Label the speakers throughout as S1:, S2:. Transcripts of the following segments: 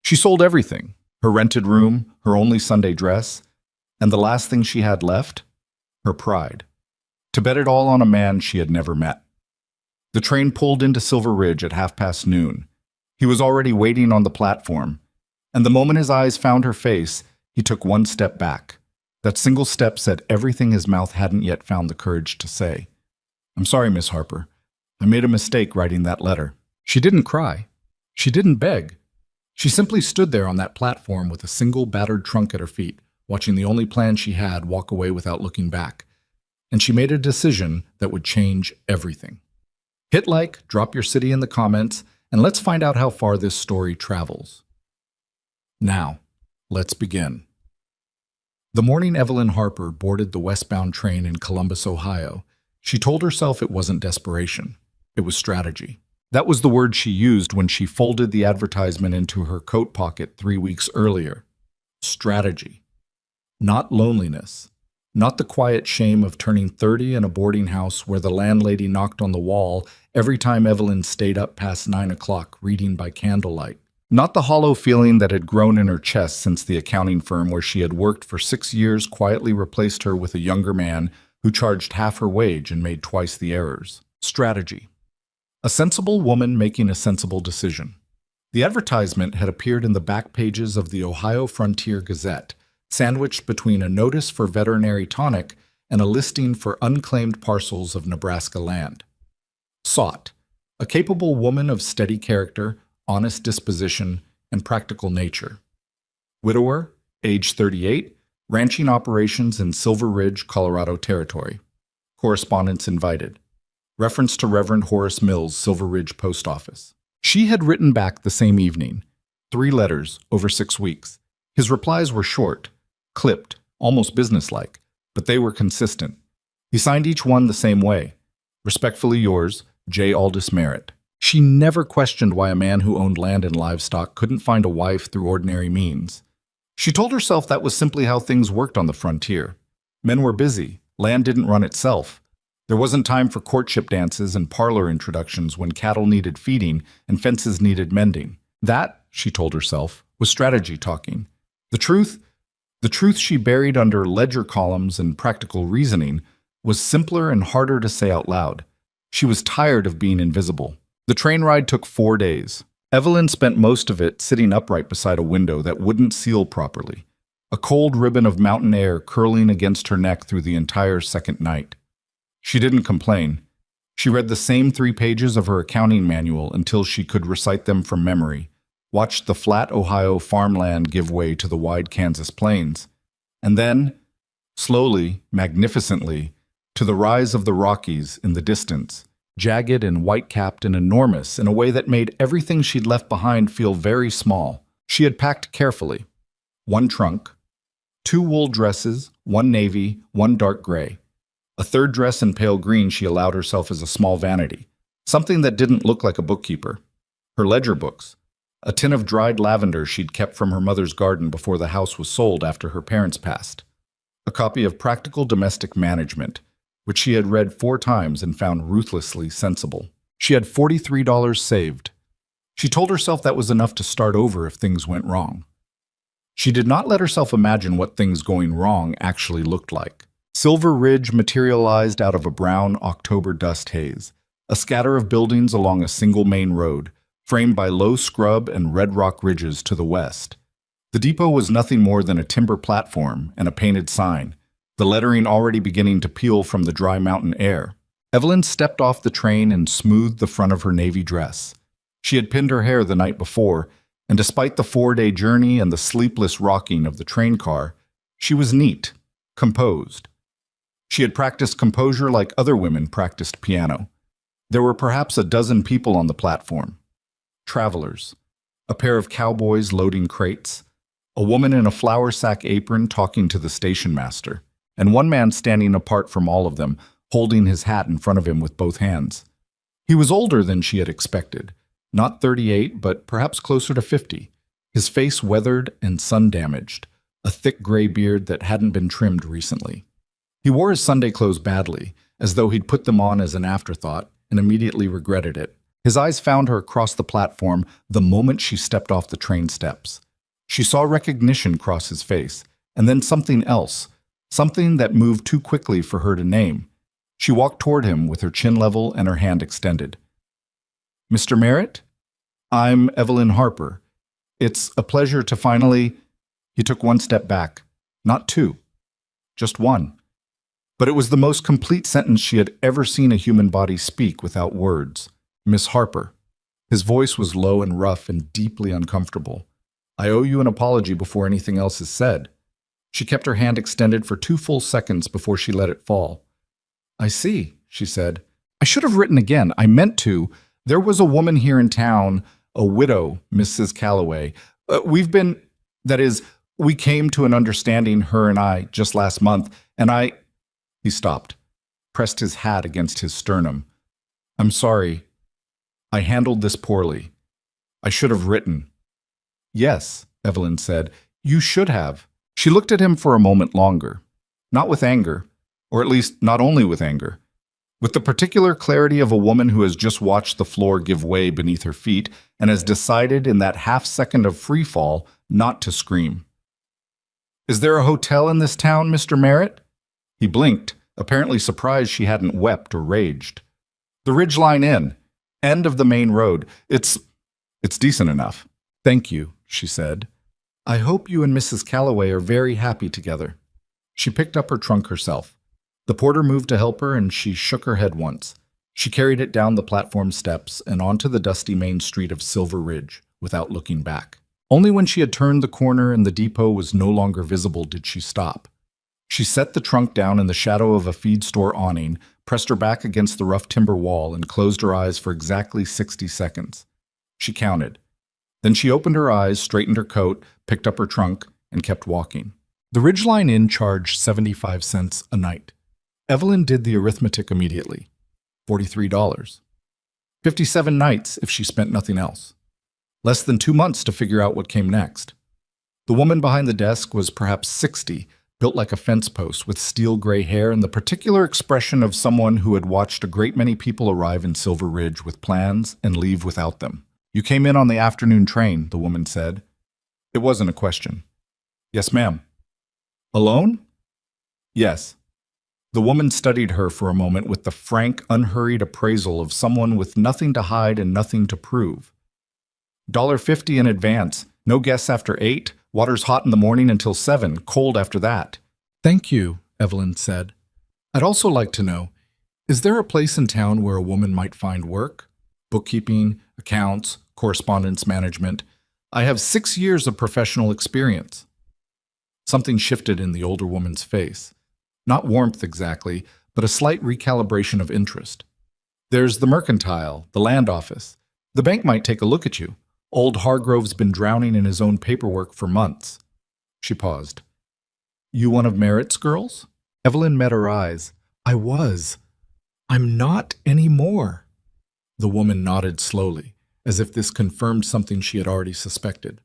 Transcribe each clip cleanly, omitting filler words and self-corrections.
S1: She sold everything, her rented room, her only Sunday dress, and the last thing she had left, her pride, to bet it all on a man she had never met. The train pulled into Silver Ridge at noon. He was already waiting on the platform, and the moment his eyes found her face, he took one step back. That single step said everything his mouth hadn't yet found the courage to say. "I'm sorry, Miss Harper. I made a mistake writing that letter." She didn't cry. She didn't beg. She simply stood there on that platform with a single battered trunk at her feet, watching the only plan she had walk away without looking back. And she made a decision that would change everything. Hit like, drop your city in the comments, and let's find out how far this story travels. Now, let's begin. The morning Evelyn Harper boarded the westbound train in Columbus, Ohio, she told herself it wasn't desperation. It was strategy. That was the word she used when she folded the advertisement into her coat pocket 3 weeks earlier. Strategy. Not loneliness. Not the quiet shame of turning 30 in a boarding house where the landlady knocked on the wall every time Evelyn stayed up past 9 o'clock reading by candlelight. Not the hollow feeling that had grown in her chest since the accounting firm where she had worked for 6 years quietly replaced her with a younger man who charged half her wage and made twice the errors. Strategy. A sensible woman making a sensible decision. The advertisement had appeared in the back pages of the Ohio Frontier Gazette, sandwiched between a notice for veterinary tonic and a listing for unclaimed parcels of Nebraska land. Sought. A capable woman of steady character, honest disposition, and practical nature. Widower, age 38, ranching operations in Silver Ridge, Colorado Territory. Correspondence invited. Reference to Reverend Horace Mills, Silver Ridge Post Office. She had written back the same evening, 3 letters over 6 weeks. His replies were short, clipped, almost businesslike, but they were consistent. He signed each one the same way. Respectfully yours, J. Aldous Merritt. She never questioned why a man who owned land and livestock couldn't find a wife through ordinary means. She told herself that was simply how things worked on the frontier. Men were busy. Land didn't run itself. There wasn't time for courtship dances and parlor introductions when cattle needed feeding and fences needed mending. That, she told herself, was strategy talking. The truth she buried under ledger columns and practical reasoning, was simpler and harder to say out loud. She was tired of being invisible. The train ride took 4 days. Evelyn spent most of it sitting upright beside a window that wouldn't seal properly, a cold ribbon of mountain air curling against her neck through the entire second night. She didn't complain. She read the same 3 pages of her accounting manual until she could recite them from memory, watched the flat Ohio farmland give way to the wide Kansas plains, and then, slowly, magnificently, to the rise of the Rockies in the distance, jagged and white-capped and enormous in a way that made everything she'd left behind feel very small. She had packed carefully. 1 trunk, 2 wool dresses, 1 navy, 1 dark gray. A 3rd dress in pale green she allowed herself as a small vanity, something that didn't look like a bookkeeper. Her ledger books, a tin of dried lavender she'd kept from her mother's garden before the house was sold after her parents passed. A copy of Practical Domestic Management, which she had read 4 times and found ruthlessly sensible. She had $43 saved. She told herself that was enough to start over if things went wrong. She did not let herself imagine what things going wrong actually looked like. Silver Ridge materialized out of a brown October dust haze, a scatter of buildings along a single main road, framed by low scrub and red rock ridges to the west. The depot was nothing more than a timber platform and a painted sign, the lettering already beginning to peel from the dry mountain air. Evelyn stepped off the train and smoothed the front of her navy dress. She had pinned her hair the night before, and despite the 4-day journey and the sleepless rocking of the train car, she was neat, composed. She had practiced composure like other women practiced piano. There were perhaps a dozen people on the platform. Travelers, a pair of cowboys loading crates, a woman in a flour sack apron talking to the station master, and one man standing apart from all of them, holding his hat in front of him with both hands. He was older than she had expected, not 38, but perhaps closer to 50, his face weathered and sun-damaged, a thick gray beard that hadn't been trimmed recently. He wore his Sunday clothes badly, as though he'd put them on as an afterthought and immediately regretted it. His eyes found her across the platform the moment she stepped off the train steps. She saw recognition cross his face, and then something else, something that moved too quickly for her to name. She walked toward him with her chin level and her hand extended. "Mr. Merritt? I'm Evelyn Harper. It's a pleasure to finally—" He took one step back. Not two. Just one. But it was the most complete sentence she had ever seen a human body speak without words. "Miss Harper." His voice was low and rough and deeply uncomfortable. "I owe you an apology before anything else is said." She kept her hand extended for 2 full seconds before she let it fall. "I see," she said. "I should have written again. I meant to. There was a woman here in town, a widow, Mrs. Calloway. We came to an understanding, her and I, just last month, and I—" He stopped, pressed his hat against his sternum. "I'm sorry. I handled this poorly. I should have written." "Yes," Evelyn said, "you should have." She looked at him for a moment longer, not with anger, or at least not only with anger, with the particular clarity of a woman who has just watched the floor give way beneath her feet and has decided in that half second of free fall not to scream. "Is there a hotel in this town, Mr. Merritt?" He blinked, apparently surprised she hadn't wept or raged. "The Ridgeline Inn, end of the main road. It's decent enough." "Thank you," she said. "I hope you and Mrs. Calloway are very happy together." She picked up her trunk herself. The porter moved to help her, and she shook her head once. She carried it down the platform steps and onto the dusty main street of Silver Ridge without looking back. Only when she had turned the corner and the depot was no longer visible did she stop. She set the trunk down in the shadow of a feed store awning, pressed her back against the rough timber wall, and closed her eyes for exactly 60 seconds. She counted. Then she opened her eyes, straightened her coat, picked up her trunk, and kept walking. The Ridgeline Inn charged 75 cents a night. Evelyn did the arithmetic immediately. $43. 57 nights if she spent nothing else. Less than 2 months to figure out what came next. The woman behind the desk was perhaps 60, built like a fence post, with steel gray hair and the particular expression of someone who had watched a great many people arrive in Silver Ridge with plans and leave without them. "You came in on the afternoon train," the woman said. It wasn't a question. "Yes, ma'am." "Alone?" "Yes." The woman studied her for a moment with the frank, unhurried appraisal of someone with nothing to hide and nothing to prove. $1.50 in advance, no guests after 8, water's hot in the morning until 7, cold after that." "Thank you," Evelyn said. "I'd also like to know, is there a place in town where a woman might find work? Bookkeeping, accounts, correspondence management. I have 6 years of professional experience." Something shifted in the older woman's face. Not warmth exactly, but a slight recalibration of interest. "There's the mercantile, the land office. The bank might take a look at you. Old Hargrove's been drowning in his own paperwork for months." She paused. "You one of Merritt's girls?" Evelyn met her eyes. "I was. I'm not anymore." The woman nodded slowly, as if this confirmed something she had already suspected.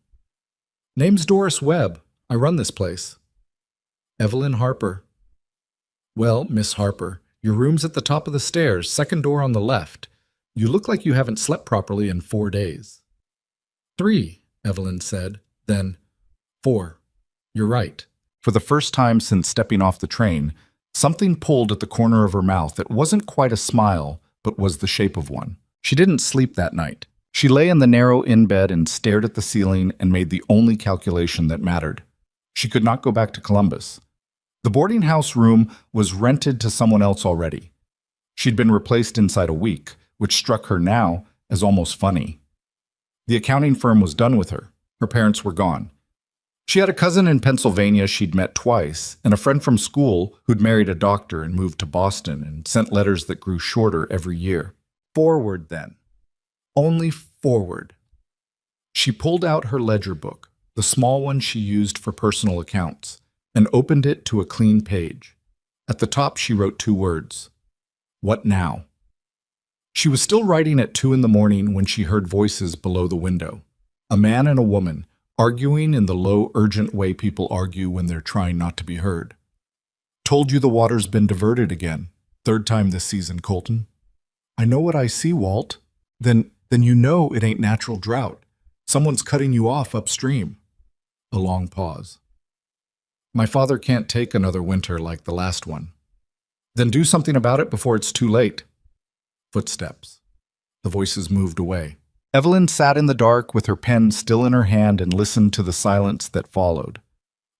S1: "Name's Doris Webb. I run this place." "Evelyn Harper." "Well, Miss Harper, your room's at the top of the stairs, second door on the left. You look like you haven't slept properly in 4 days." "3, Evelyn said. Then, 4. You're right." For the first time since stepping off the train, something pulled at the corner of her mouth that wasn't quite a smile, but was the shape of one. She didn't sleep that night. She lay in the narrow inn bed and stared at the ceiling and made the only calculation that mattered. She could not go back to Columbus. The boarding house room was rented to someone else already. She'd been replaced inside a week, which struck her now as almost funny. The accounting firm was done with her. Her parents were gone. She had a cousin in Pennsylvania she'd met twice, and a friend from school who'd married a doctor and moved to Boston and sent letters that grew shorter every year. Forward, then. Only forward. She pulled out her ledger book, the small one she used for personal accounts, and opened it to a clean page. At the top she wrote 2 words. What now? She was still writing at 2 in the morning when she heard voices below the window. A man and a woman, arguing in the low, urgent way people argue when they're trying not to be heard. "Told you the water's been diverted again. 3rd time this season, Colton." "I know what I see, Walt." Then you know it ain't natural drought. Someone's cutting you off upstream. A long pause. My father can't take another winter like the last one. Then do something about it before it's too late. Footsteps. The voices moved away. Evelyn sat in the dark with her pen still in her hand and listened to the silence that followed.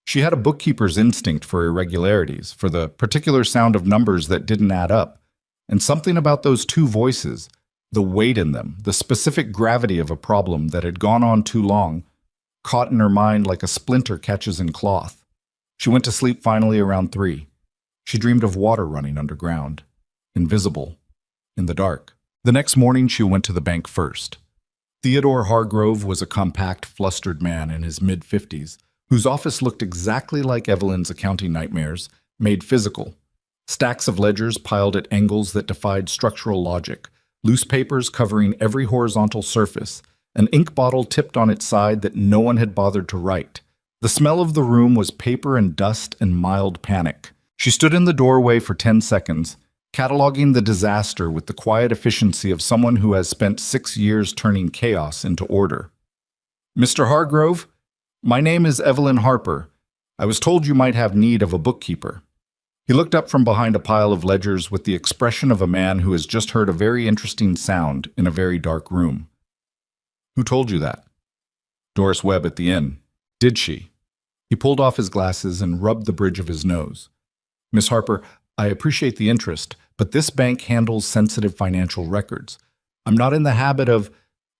S1: She had a bookkeeper's instinct for irregularities, for the particular sound of numbers that didn't add up, and something about those two voices, the weight in them, the specific gravity of a problem that had gone on too long, caught in her mind like a splinter catches in cloth. She went to sleep finally around 3. She dreamed of water running underground, invisible, in the dark. The next morning she went to the bank first. Theodore Hargrove was a compact, flustered man in his mid-50s, whose office looked exactly like Evelyn's accounting nightmares, made physical. Stacks of ledgers piled at angles that defied structural logic, loose papers covering every horizontal surface, an ink bottle tipped on its side that no one had bothered to write. The smell of the room was paper and dust and mild panic. She stood in the doorway for 10 seconds, cataloging the disaster with the quiet efficiency of someone who has spent 6 years turning chaos into order. Mr. Hargrove, my name is Evelyn Harper. I was told you might have need of a bookkeeper. He looked up from behind a pile of ledgers with the expression of a man who has just heard a very interesting sound in a very dark room. Who told you that? Doris Webb at the inn. Did she? He pulled off his glasses and rubbed the bridge of his nose. Miss Harper, I appreciate the interest, but this bank handles sensitive financial records. I'm not in the habit of...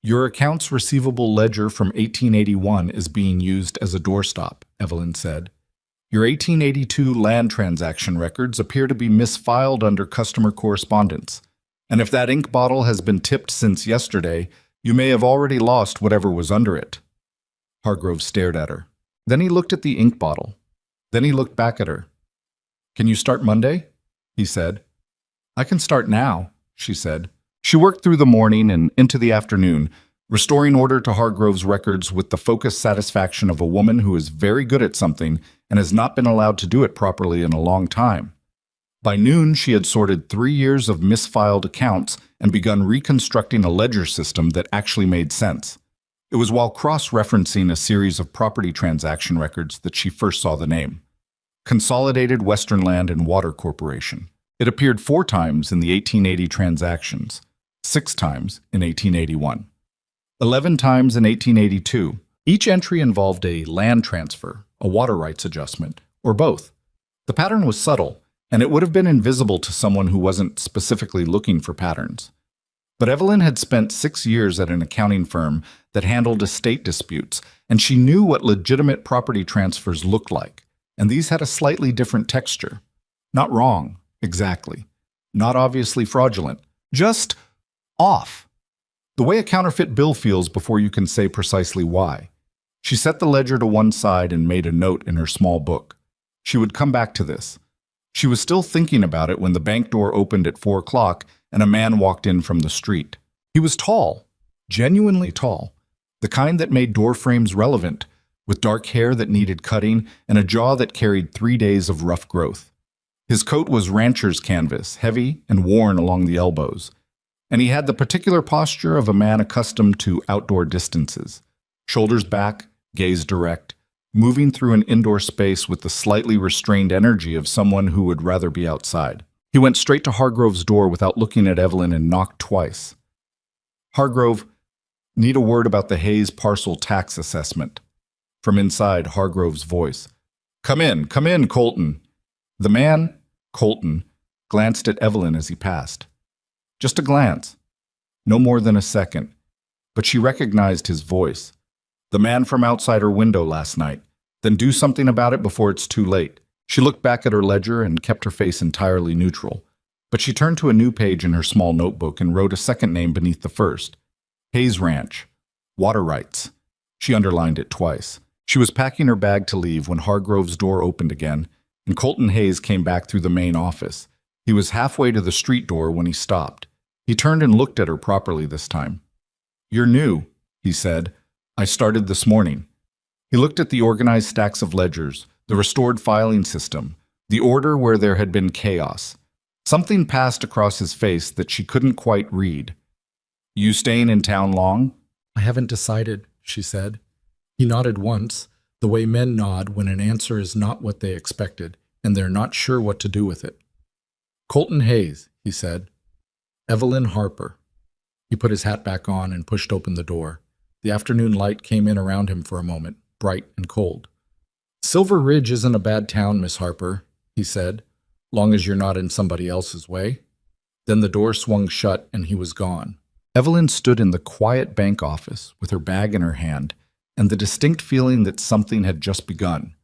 S1: Your accounts receivable ledger from 1881 is being used as a doorstop, Evelyn said. Your 1882 land transaction records appear to be misfiled under customer correspondence. And if that ink bottle has been tipped since yesterday, you may have already lost whatever was under it. Hargrove stared at her. Then he looked at the ink bottle. Then he looked back at her. Can you start Monday? He said. I can start now, she said. She worked through the morning and into the afternoon, restoring order to Hargrove's records with the focused satisfaction of a woman who is very good at something and has not been allowed to do it properly in a long time. By noon, she had sorted 3 years of misfiled accounts and begun reconstructing a ledger system that actually made sense. It was while cross-referencing a series of property transaction records that she first saw the name. Consolidated Western Land and Water Corporation. It appeared 4 times in the 1880 transactions, 6 times in 1881, 11 times in 1882. Each entry involved a land transfer, a water rights adjustment, or both. The pattern was subtle, and it would have been invisible to someone who wasn't specifically looking for patterns. But Evelyn had spent 6 years at an accounting firm that handled estate disputes, and she knew what legitimate property transfers looked like, and these had a slightly different texture. Not wrong, exactly. Not obviously fraudulent. Just off. The way a counterfeit bill feels before you can say precisely why. She set the ledger to one side and made a note in her small book. She would come back to this. She was still thinking about it when the bank door opened at 4 o'clock and a man walked in from the street. He was tall, genuinely tall, the kind that made door frames relevant, with dark hair that needed cutting and a jaw that carried 3 days of rough growth. His coat was rancher's canvas, heavy and worn along the elbows, and he had the particular posture of a man accustomed to outdoor distances. Shoulders back, gaze direct, moving through an indoor space with the slightly restrained energy of someone who would rather be outside. He went straight to Hargrove's door without looking at Evelyn and knocked twice. Hargrove, need a word about the Hayes parcel tax assessment. From inside, Hargrove's voice. Come in, Colton. The man, Colton, glanced at Evelyn as he passed. Just a glance. No more than a second. But she recognized his voice. The man from outside her window last night. Then do something about it before it's too late. She looked back at her ledger and kept her face entirely neutral. But she turned to a new page in her small notebook and wrote a second name beneath the first. Hayes Ranch. Water rights. She underlined it twice. She was packing her bag to leave when Hargrove's door opened again, and Colton Hayes came back through the main office. He was halfway to the street door when he stopped. He turned and looked at her properly this time. You're new, he said. I started this morning. He looked at the organized stacks of ledgers, the restored filing system, the order where there had been chaos. Something passed across his face that she couldn't quite read. You staying in town long?
S2: I haven't decided, she said. He nodded once, the way men nod when an answer is not what they expected, and they're not sure what to do with it. Colton Hayes, he said. Evelyn Harper. He put his hat back on and pushed open the door. The afternoon light came in around him for a moment, bright and cold. Silver Ridge isn't a bad town, Miss Harper, he said, long as you're not in somebody else's way. Then the door swung shut and he was gone.
S1: Evelyn stood in the quiet bank office with her bag in her hand and the distinct feeling that something had just begun.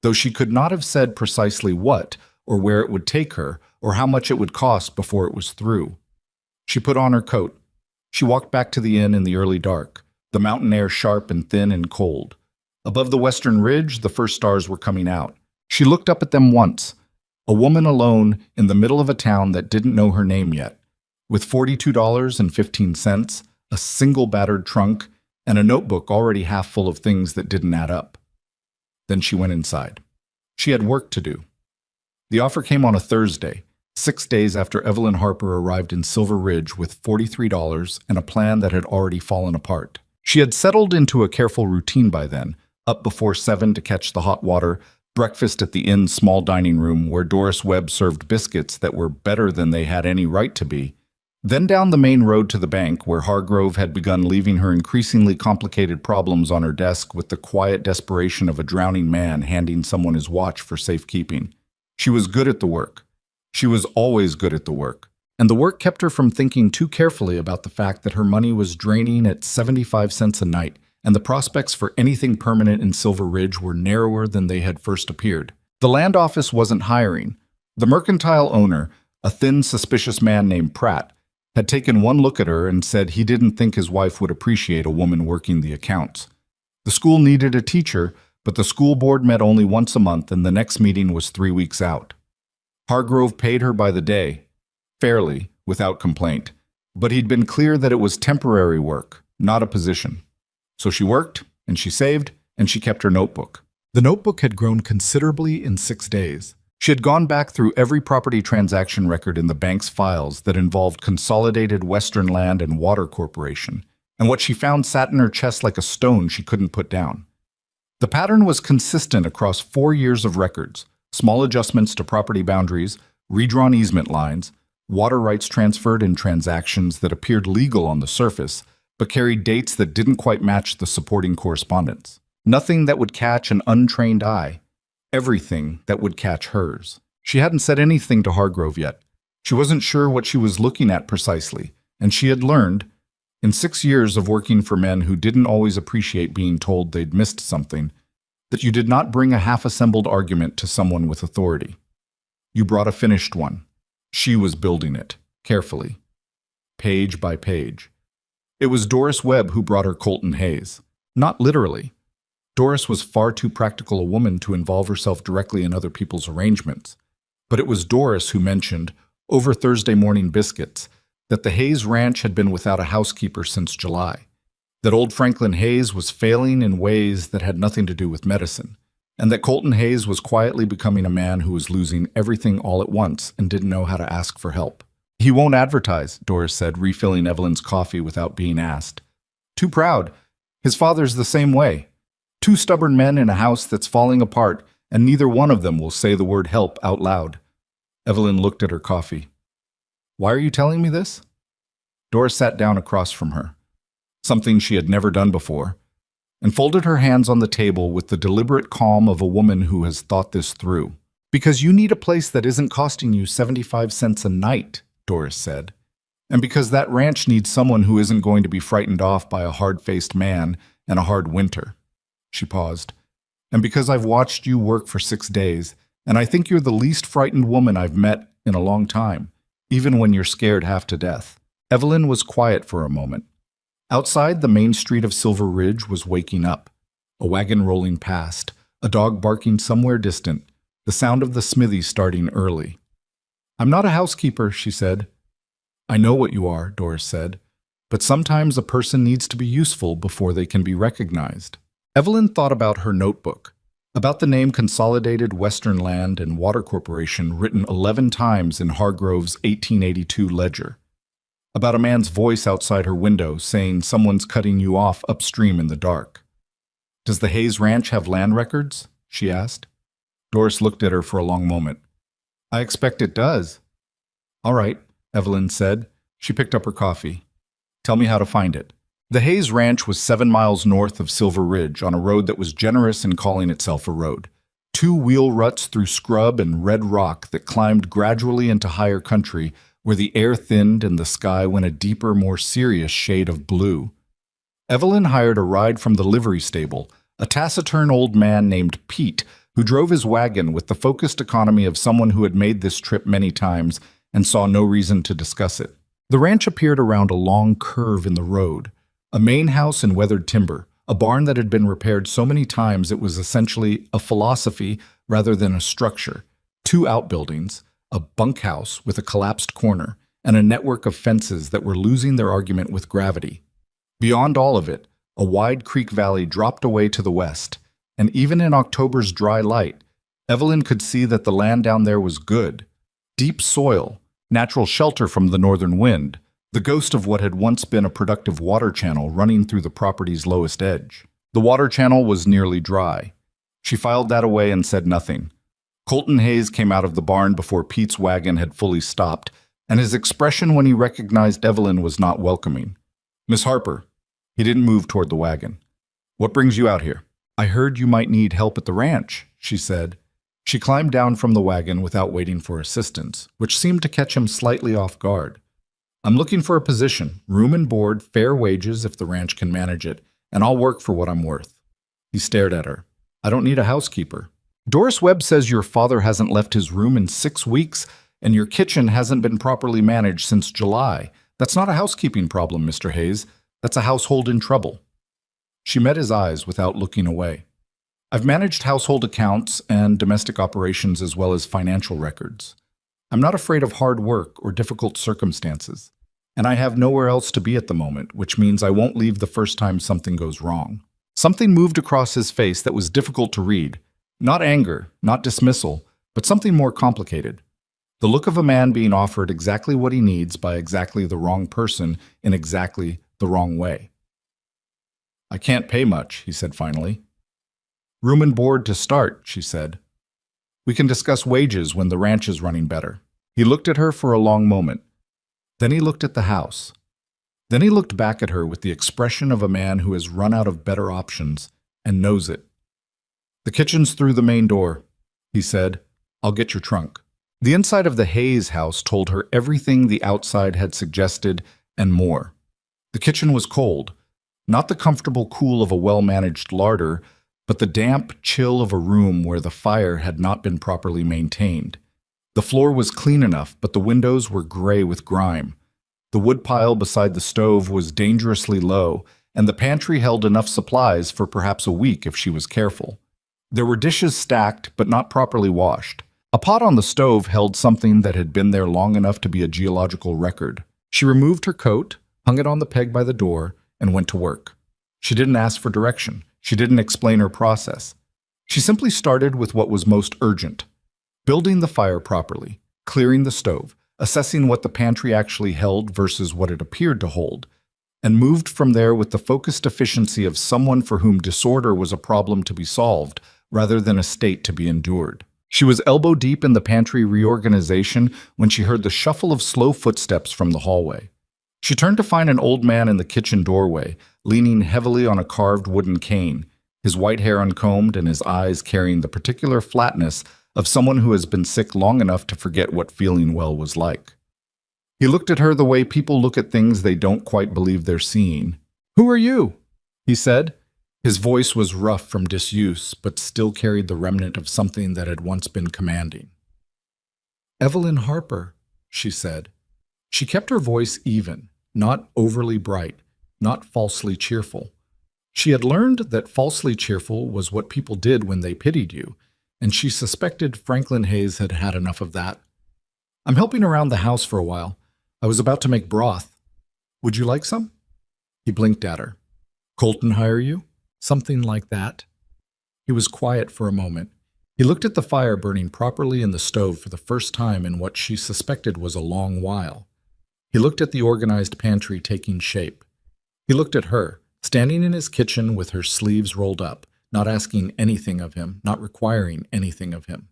S1: Though she could not have said precisely what or where it would take her or how much it would cost before it was through. She put on her coat. She walked back to the inn in the early dark, the mountain air sharp and thin and cold. Above the western ridge, the first stars were coming out. She looked up at them once, a woman alone in the middle of a town that didn't know her name yet, with $42.15, a single battered trunk, and a notebook already half full of things that didn't add up. Then she went inside. She had work to do. The offer came on a Thursday, 6 days after Evelyn Harper arrived in Silver Ridge with $43 and a plan that had already fallen apart. She had settled into a careful routine by then, up before 7 to catch the hot water, breakfast at the inn's small dining room where Doris Webb served biscuits that were better than they had any right to be, then down the main road to the bank where Hargrove had begun leaving her increasingly complicated problems on her desk with the quiet desperation of a drowning man handing someone his watch for safekeeping. She was good at the work. She was always good at the work. And the work kept her from thinking too carefully about the fact that her money was draining at 75 cents a night, and the prospects for anything permanent in Silver Ridge were narrower than they had first appeared. The land office wasn't hiring. The mercantile owner, a thin, suspicious man named Pratt, had taken one look at her and said he didn't think his wife would appreciate a woman working the accounts. The school needed a teacher, but the school board met only once a month and the next meeting was 3 weeks out. Hargrove paid her by the day, fairly, without complaint, but he'd been clear that it was temporary work, not a position. So she worked, and she saved, and she kept her notebook. The notebook had grown considerably in 6 days. She had gone back through every property transaction record in the bank's files that involved Consolidated Western Land and Water Corporation, and what she found sat in her chest like a stone she couldn't put down. The pattern was consistent across 4 years of records, small adjustments to property boundaries, redrawn easement lines, water rights transferred in transactions that appeared legal on the surface, but carried dates that didn't quite match the supporting correspondence. Nothing that would catch an untrained eye. Everything that would catch hers. She hadn't said anything to Hargrove yet. She wasn't sure what she was looking at precisely, and she had learned, in 6 years of working for men who didn't always appreciate being told they'd missed something, that you did not bring a half-assembled argument to someone with authority. You brought a finished one. She was building it, carefully, page by page. It was Doris Webb who brought her Colton Hayes. Not literally. Doris was far too practical a woman to involve herself directly in other people's arrangements. But it was Doris who mentioned, over Thursday morning biscuits, that the Hayes Ranch had been without a housekeeper since July, that old Franklin Hayes was failing in ways that had nothing to do with medicine, and that Colton Hayes was quietly becoming a man who was losing everything all at once and didn't know how to ask for help. He won't advertise, Doris said, refilling Evelyn's coffee without being asked. Too proud. His father's the same way. 2 stubborn men in a house that's falling apart, and neither one of them will say the word help out loud. Evelyn looked at her coffee. Why are you telling me this? Doris sat down across from her, something she had never done before, and folded her hands on the table with the deliberate calm of a woman who has thought this through. Because you need a place that isn't costing you 75 cents a night, Doris said, and because that ranch needs someone who isn't going to be frightened off by a hard-faced man and a hard winter. She paused. And because I've watched you work for 6 days, and I think you're the least frightened woman I've met in a long time, even when you're scared half to death. Evelyn was quiet for a moment. Outside, the main street of Silver Ridge was waking up. A wagon rolling past, a dog barking somewhere distant, the sound of the smithy starting early. I'm not a housekeeper, she said. I know what you are, Doris said, but sometimes a person needs to be useful before they can be recognized. Evelyn thought about her notebook, about the name Consolidated Western Land and Water Corporation written 11 times in Hargrove's 1882 ledger. about a man's voice outside her window saying someone's cutting you off upstream in the dark. Does the Hayes Ranch have land records? She asked. Doris looked at her for a long moment. I expect it does. All right, Evelyn said. She picked up her coffee. Tell me how to find it. The Hayes Ranch was 7 miles north of Silver Ridge on a road that was generous in calling itself a road. 2 wheel ruts through scrub and red rock that climbed gradually into higher country where the air thinned and the sky went a deeper, more serious shade of blue. Evelyn hired a ride from the livery stable, a taciturn old man named Pete, who drove his wagon with the focused economy of someone who had made this trip many times and saw no reason to discuss it. The ranch appeared around a long curve in the road, a main house in weathered timber, a barn that had been repaired so many times it was essentially a philosophy rather than a structure, 2 outbuildings, a bunkhouse with a collapsed corner, and a network of fences that were losing their argument with gravity. Beyond all of it, a wide creek valley dropped away to the west, and even in October's dry light, Evelyn could see that the land down there was good. Deep soil, natural shelter from the northern wind, the ghost of what had once been a productive water channel running through the property's lowest edge. The water channel was nearly dry. She filed that away and said nothing. Colton Hayes came out of the barn before Pete's wagon had fully stopped, and his expression when he recognized Evelyn was not welcoming. Miss Harper. He didn't move toward the wagon. What brings you out here? I heard you might need help at the ranch, she said. She climbed down from the wagon without waiting for assistance, which seemed to catch him slightly off guard. I'm looking for a position, room and board, fair wages if the ranch can manage it, and I'll work for what I'm worth. He stared at her. I don't need a housekeeper. Doris Webb says your father hasn't left his room in 6 weeks, and your kitchen hasn't been properly managed since July. That's not a housekeeping problem, Mr. Hayes. That's a household in trouble. She met his eyes without looking away. I've managed household accounts and domestic operations as well as financial records. I'm not afraid of hard work or difficult circumstances, and I have nowhere else to be at the moment, which means I won't leave the first time something goes wrong. Something moved across his face that was difficult to read. Not anger, not dismissal, but something more complicated. The look of a man being offered exactly what he needs by exactly the wrong person in exactly the wrong way. I can't pay much, he said finally. Room and board to start, she said. We can discuss wages when the ranch is running better. He looked at her for a long moment. Then he looked at the house. Then he looked back at her with the expression of a man who has run out of better options and knows it. The kitchen's through the main door, he said. I'll get your trunk. The inside of the Hayes house told her everything the outside had suggested and more. The kitchen was cold, not the comfortable cool of a well-managed larder, but the damp chill of a room where the fire had not been properly maintained. The floor was clean enough, but the windows were gray with grime. The woodpile beside the stove was dangerously low, and the pantry held enough supplies for perhaps a week if she was careful. There were dishes stacked, but not properly washed. A pot on the stove held something that had been there long enough to be a geological record. She removed her coat, hung it on the peg by the door, and went to work. She didn't ask for direction. She didn't explain her process. She simply started with what was most urgent: building the fire properly, clearing the stove, assessing what the pantry actually held versus what it appeared to hold, and moved from there with the focused efficiency of someone for whom disorder was a problem to be solved rather than a state to be endured. She was elbow deep in the pantry reorganization when she heard the shuffle of slow footsteps from the hallway. She turned to find an old man in the kitchen doorway, leaning heavily on a carved wooden cane, his white hair uncombed and his eyes carrying the particular flatness of someone who has been sick long enough to forget what feeling well was like. He looked at her the way people look at things they don't quite believe they're seeing. "Who are you?" he said. His voice was rough from disuse, but still carried the remnant of something that had once been commanding. "Evelyn Harper," she said. She kept her voice even, not overly bright, not falsely cheerful. She had learned that falsely cheerful was what people did when they pitied you, and she suspected Franklin Hayes had had enough of that. "I'm helping around the house for a while. I was about to make broth. Would you like some?" He blinked at her. "Colton hire you?" "Something like that." He was quiet for a moment. He looked at the fire burning properly in the stove for the first time in what she suspected was a long while.
S2: He looked at the organized pantry taking shape. He looked at her, standing in his kitchen with her sleeves rolled up, not asking anything of him, not requiring anything of him.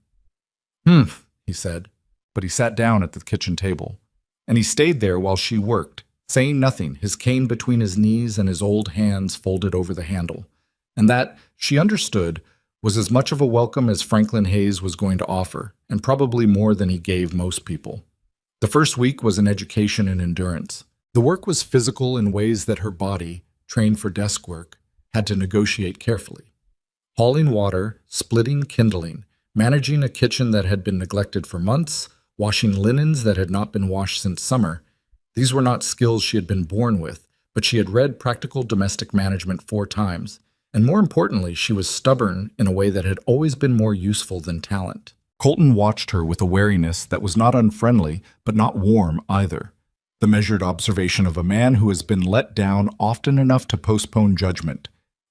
S2: "Humph," he said, but he sat down at the kitchen table. And he stayed there while she worked, saying nothing, his cane between his knees and his old hands folded over the handle. And that, she understood, was as much of a welcome as Franklin Hayes was going to offer, and probably more than he gave most people. The first week was an education in endurance. The work was physical in ways that her body, trained for desk work, had to negotiate carefully. Hauling water, splitting kindling, managing a kitchen that had been neglected for months, washing linens that had not been washed since summer. These were not skills she had been born with, but she had read Practical Domestic Management 4 times, and more importantly, she was stubborn in a way that had always been more useful than talent. Colton watched her with a wariness that was not unfriendly, but not warm either. The measured observation of a man who has been let down often enough to postpone judgment.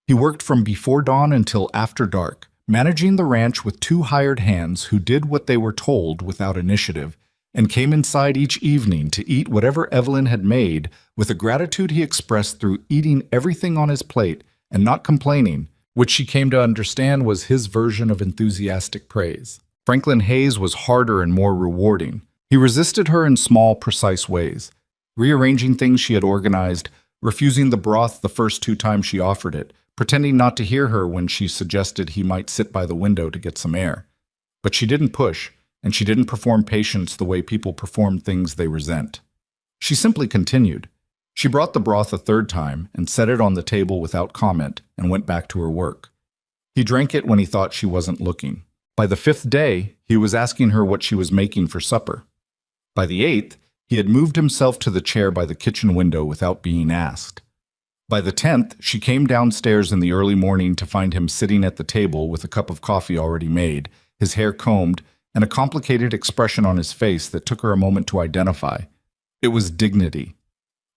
S2: He worked from before dawn until after dark, managing the ranch with 2 hired hands who did what they were told without initiative, and came inside each evening to eat whatever Evelyn had made with a gratitude he expressed through eating everything on his plate and not complaining, which she came to understand was his version of enthusiastic praise. Franklin Hayes was harder and more rewarding. He resisted her in small, precise ways, rearranging things she had organized, refusing the broth the first 2 times she offered it, pretending not to hear her when she suggested he might sit by the window to get some air. But she didn't push, and she didn't perform patience the way people perform things they resent. She simply continued. She brought the broth a 3rd time and set it on the table without comment and went back to her work. He drank it when he thought she wasn't looking. By the 5th day, he was asking her what she was making for supper. By the 8th, he had moved himself to the chair by the kitchen window without being asked. By the 10th, she came downstairs in the early morning to find him sitting at the table with a cup of coffee already made, his hair combed, and a complicated expression on his face that took her a moment to identify. It was dignity.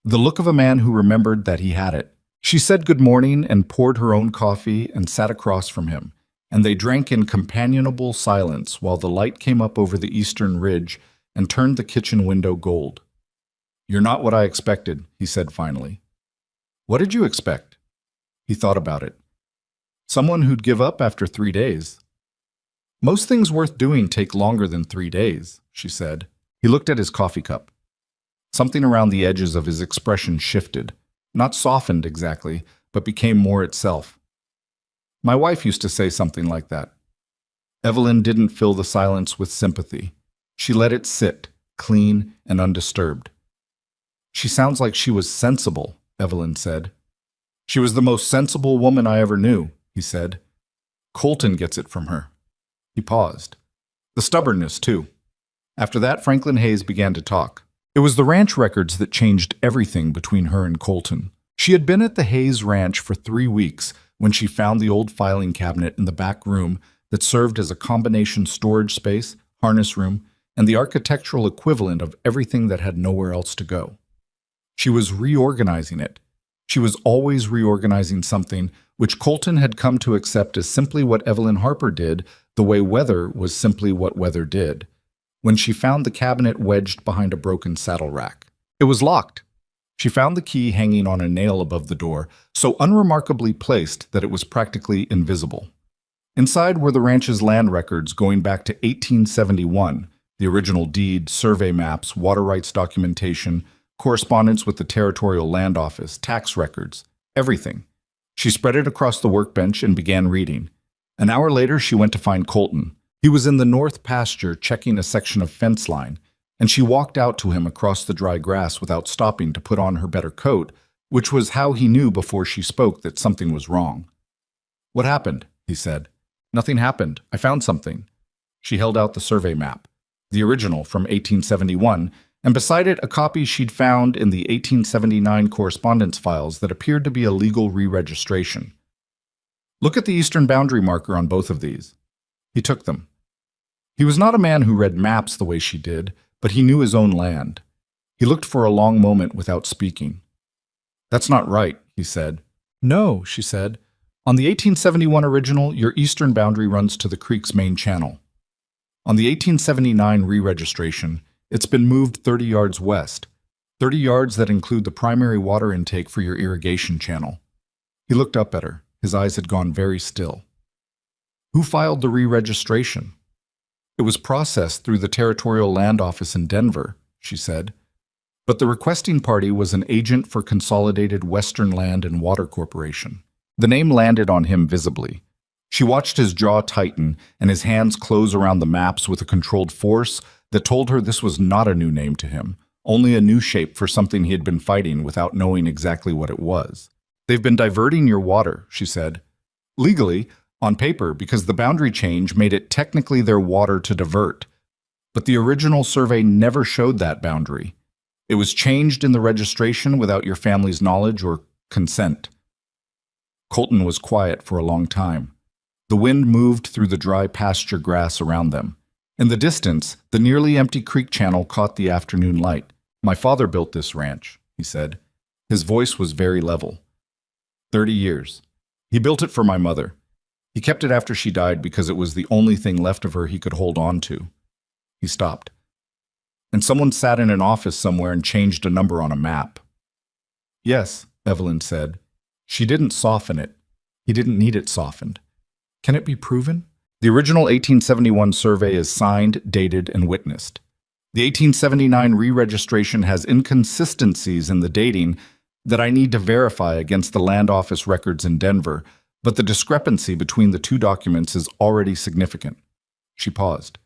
S2: The look of a man who remembered that he had it. She said good morning and poured her own coffee and sat across from him, and they drank in companionable silence while the light came up over the eastern ridge and turned the kitchen window gold. "You're not what I expected," he said finally. "What did you expect?" He thought about it. Someone who'd give up after 3 days. "Most things worth doing take longer than 3 days," she said. He looked at his coffee cup. Something around the edges of his expression shifted, not softened exactly, but became more itself. "My wife used to say something like that." Evelyn didn't fill the silence with sympathy. She let it sit, clean and undisturbed. "She sounds like she was sensible," Evelyn said. "She was the most sensible woman I ever knew," he said. "Colton gets it from her." He paused. "The stubbornness, too." After that, Franklin Hayes began to talk. It was the ranch records that changed everything between her and Colton. She had been at the Hayes Ranch for 3 weeks when she found the old filing cabinet in the back room that served as a combination storage space, harness room, and the architectural equivalent of everything that had nowhere else to go. She was reorganizing it. She was always reorganizing something, which Colton had come to accept as simply what Evelyn Harper did, the way weather was simply what weather did. When she found the cabinet wedged behind a broken saddle rack. It was locked. She found the key hanging on a nail above the door, so unremarkably placed that it was practically invisible. Inside were the ranch's land records going back to 1871, the original deed, survey maps, water rights documentation, correspondence with the Territorial Land Office, tax records, everything. She spread it across the workbench and began reading. An hour later, she went to find Colton. He was in the north pasture checking a section of fence line, and she walked out to him across the dry grass without stopping to put on her better coat, which was how he knew before she spoke that something was wrong. "What happened?" he said. "Nothing happened. I found something." She held out the survey map, the original from 1871, and beside it a copy she'd found in the 1879 correspondence files that appeared to be a legal re-registration. "Look at the eastern boundary marker on both of these." He took them. He was not a man who read maps the way she did, but he knew his own land. He looked for a long moment without speaking. "That's not right," he said. "No," she said. "On the 1871 original, your eastern boundary runs to the creek's main channel. On the 1879 re-registration, it's been moved 30 yards west.
S1: 30 yards that include the primary water intake for your irrigation channel. He looked up at her. His eyes had gone very still. Who filed the re-registration? It was processed through the Territorial Land Office in Denver, she said. But the requesting party was an agent for Consolidated Western Land and Water Corporation. The name landed on him visibly. She watched his jaw tighten and his hands close around the maps with a controlled force that told her this was not a new name to him, only a new shape for something he had been fighting without knowing exactly what it was. They've been diverting your water, she said. Legally, on paper, because the boundary change made it technically their water to divert. But the original survey never showed that boundary. It was changed in the registration without your family's knowledge or consent. Colton was quiet for a long time. The wind moved through the dry pasture grass around them. In the distance, the nearly empty creek channel caught the afternoon light. My father built this ranch, he said. His voice was very level. 30 years. He built it for my mother. He kept it after she died because it was the only thing left of her he could hold on to. He stopped. And someone sat in an office somewhere and changed a number on a map. Yes, Evelyn said. She didn't soften it. He didn't need it softened. Can it be proven? The original 1871 survey is signed, dated, and witnessed. The 1879 re-registration has inconsistencies in the dating that I need to verify against the Land Office records in Denver, but the discrepancy between the two documents is already significant. She paused.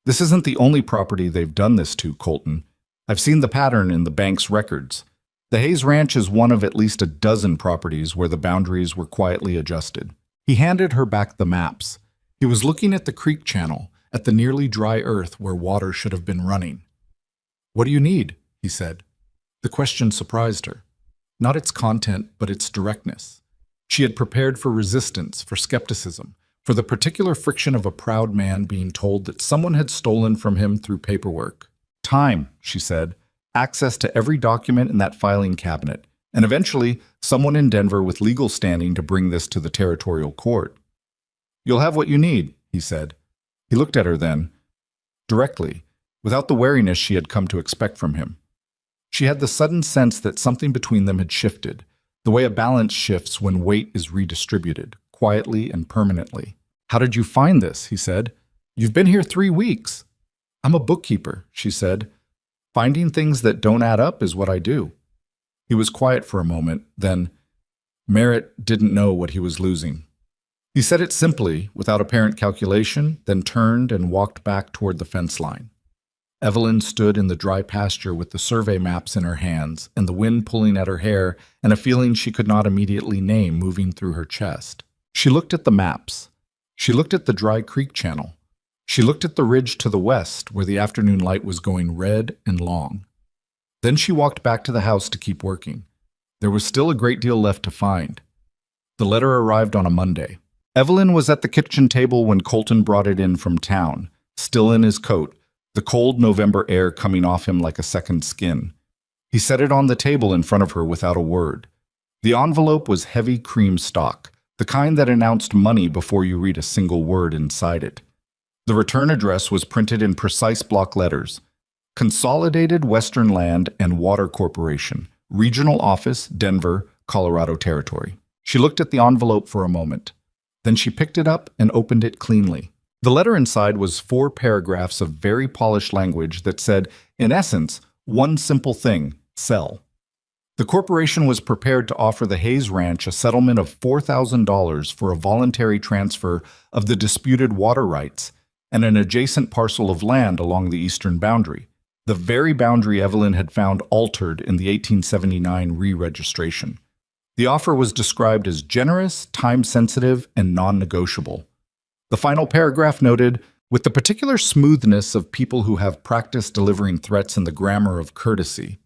S1: This isn't the only property they've done this to, Colton. I've seen the pattern in the bank's records. The Hayes Ranch is one of at least a dozen properties where the boundaries were quietly adjusted. He handed her back the maps. He was looking at the creek channel, at the nearly dry earth where water should have been running. What do you need? He said. The question surprised her. Not its content, but its directness. She had prepared for resistance, for skepticism, for the particular friction of a proud man being told that someone had stolen from him through paperwork. Time, she said, access to every document in that filing cabinet, and eventually someone in Denver with legal standing to bring this to the territorial court. You'll have what you need, he said. He looked at her then, directly, without the wariness she had come to expect from him. She had the sudden sense that something between them had shifted, the way a balance shifts when weight is redistributed, quietly and permanently. How did you find this? He said. You've been here 3 weeks. I'm a bookkeeper, she said. Finding things that don't add up is what I do. He was quiet for a moment, then Merritt didn't know what he was losing. He said it simply, without apparent calculation, then turned and walked back toward the fence line. Evelyn stood in the dry pasture with the survey maps in her hands and the wind pulling at her hair and a feeling she could not immediately name moving through her chest. She looked at the maps. She looked at the dry creek channel. She looked at the ridge to the west where the afternoon light was going red and long. Then she walked back to the house to keep working. There was still a great deal left to find. The letter arrived on a Monday. Evelyn was at the kitchen table when Colton brought it in from town, still in his coat, the cold November air coming off him like a second skin. He set it on the table in front of her without a word. The envelope was heavy cream stock, the kind that announced money before you read a single word inside it. The return address was printed in precise block letters. Consolidated Western Land and Water Corporation, Regional Office, Denver, Colorado Territory. She looked at the envelope for a moment. Then she picked it up and opened it cleanly. The letter inside was 4 paragraphs of very polished language that said, in essence, one simple thing: sell. The corporation was prepared to offer the Hayes Ranch a settlement of $4,000 for a voluntary transfer of the disputed water rights and an adjacent parcel of land along the eastern boundary, the very boundary Evelyn had found altered in the 1879 re-registration. The offer was described as generous, time-sensitive, and non-negotiable. The final paragraph noted, with the particular smoothness of people who have practiced delivering threats in the grammar of courtesy,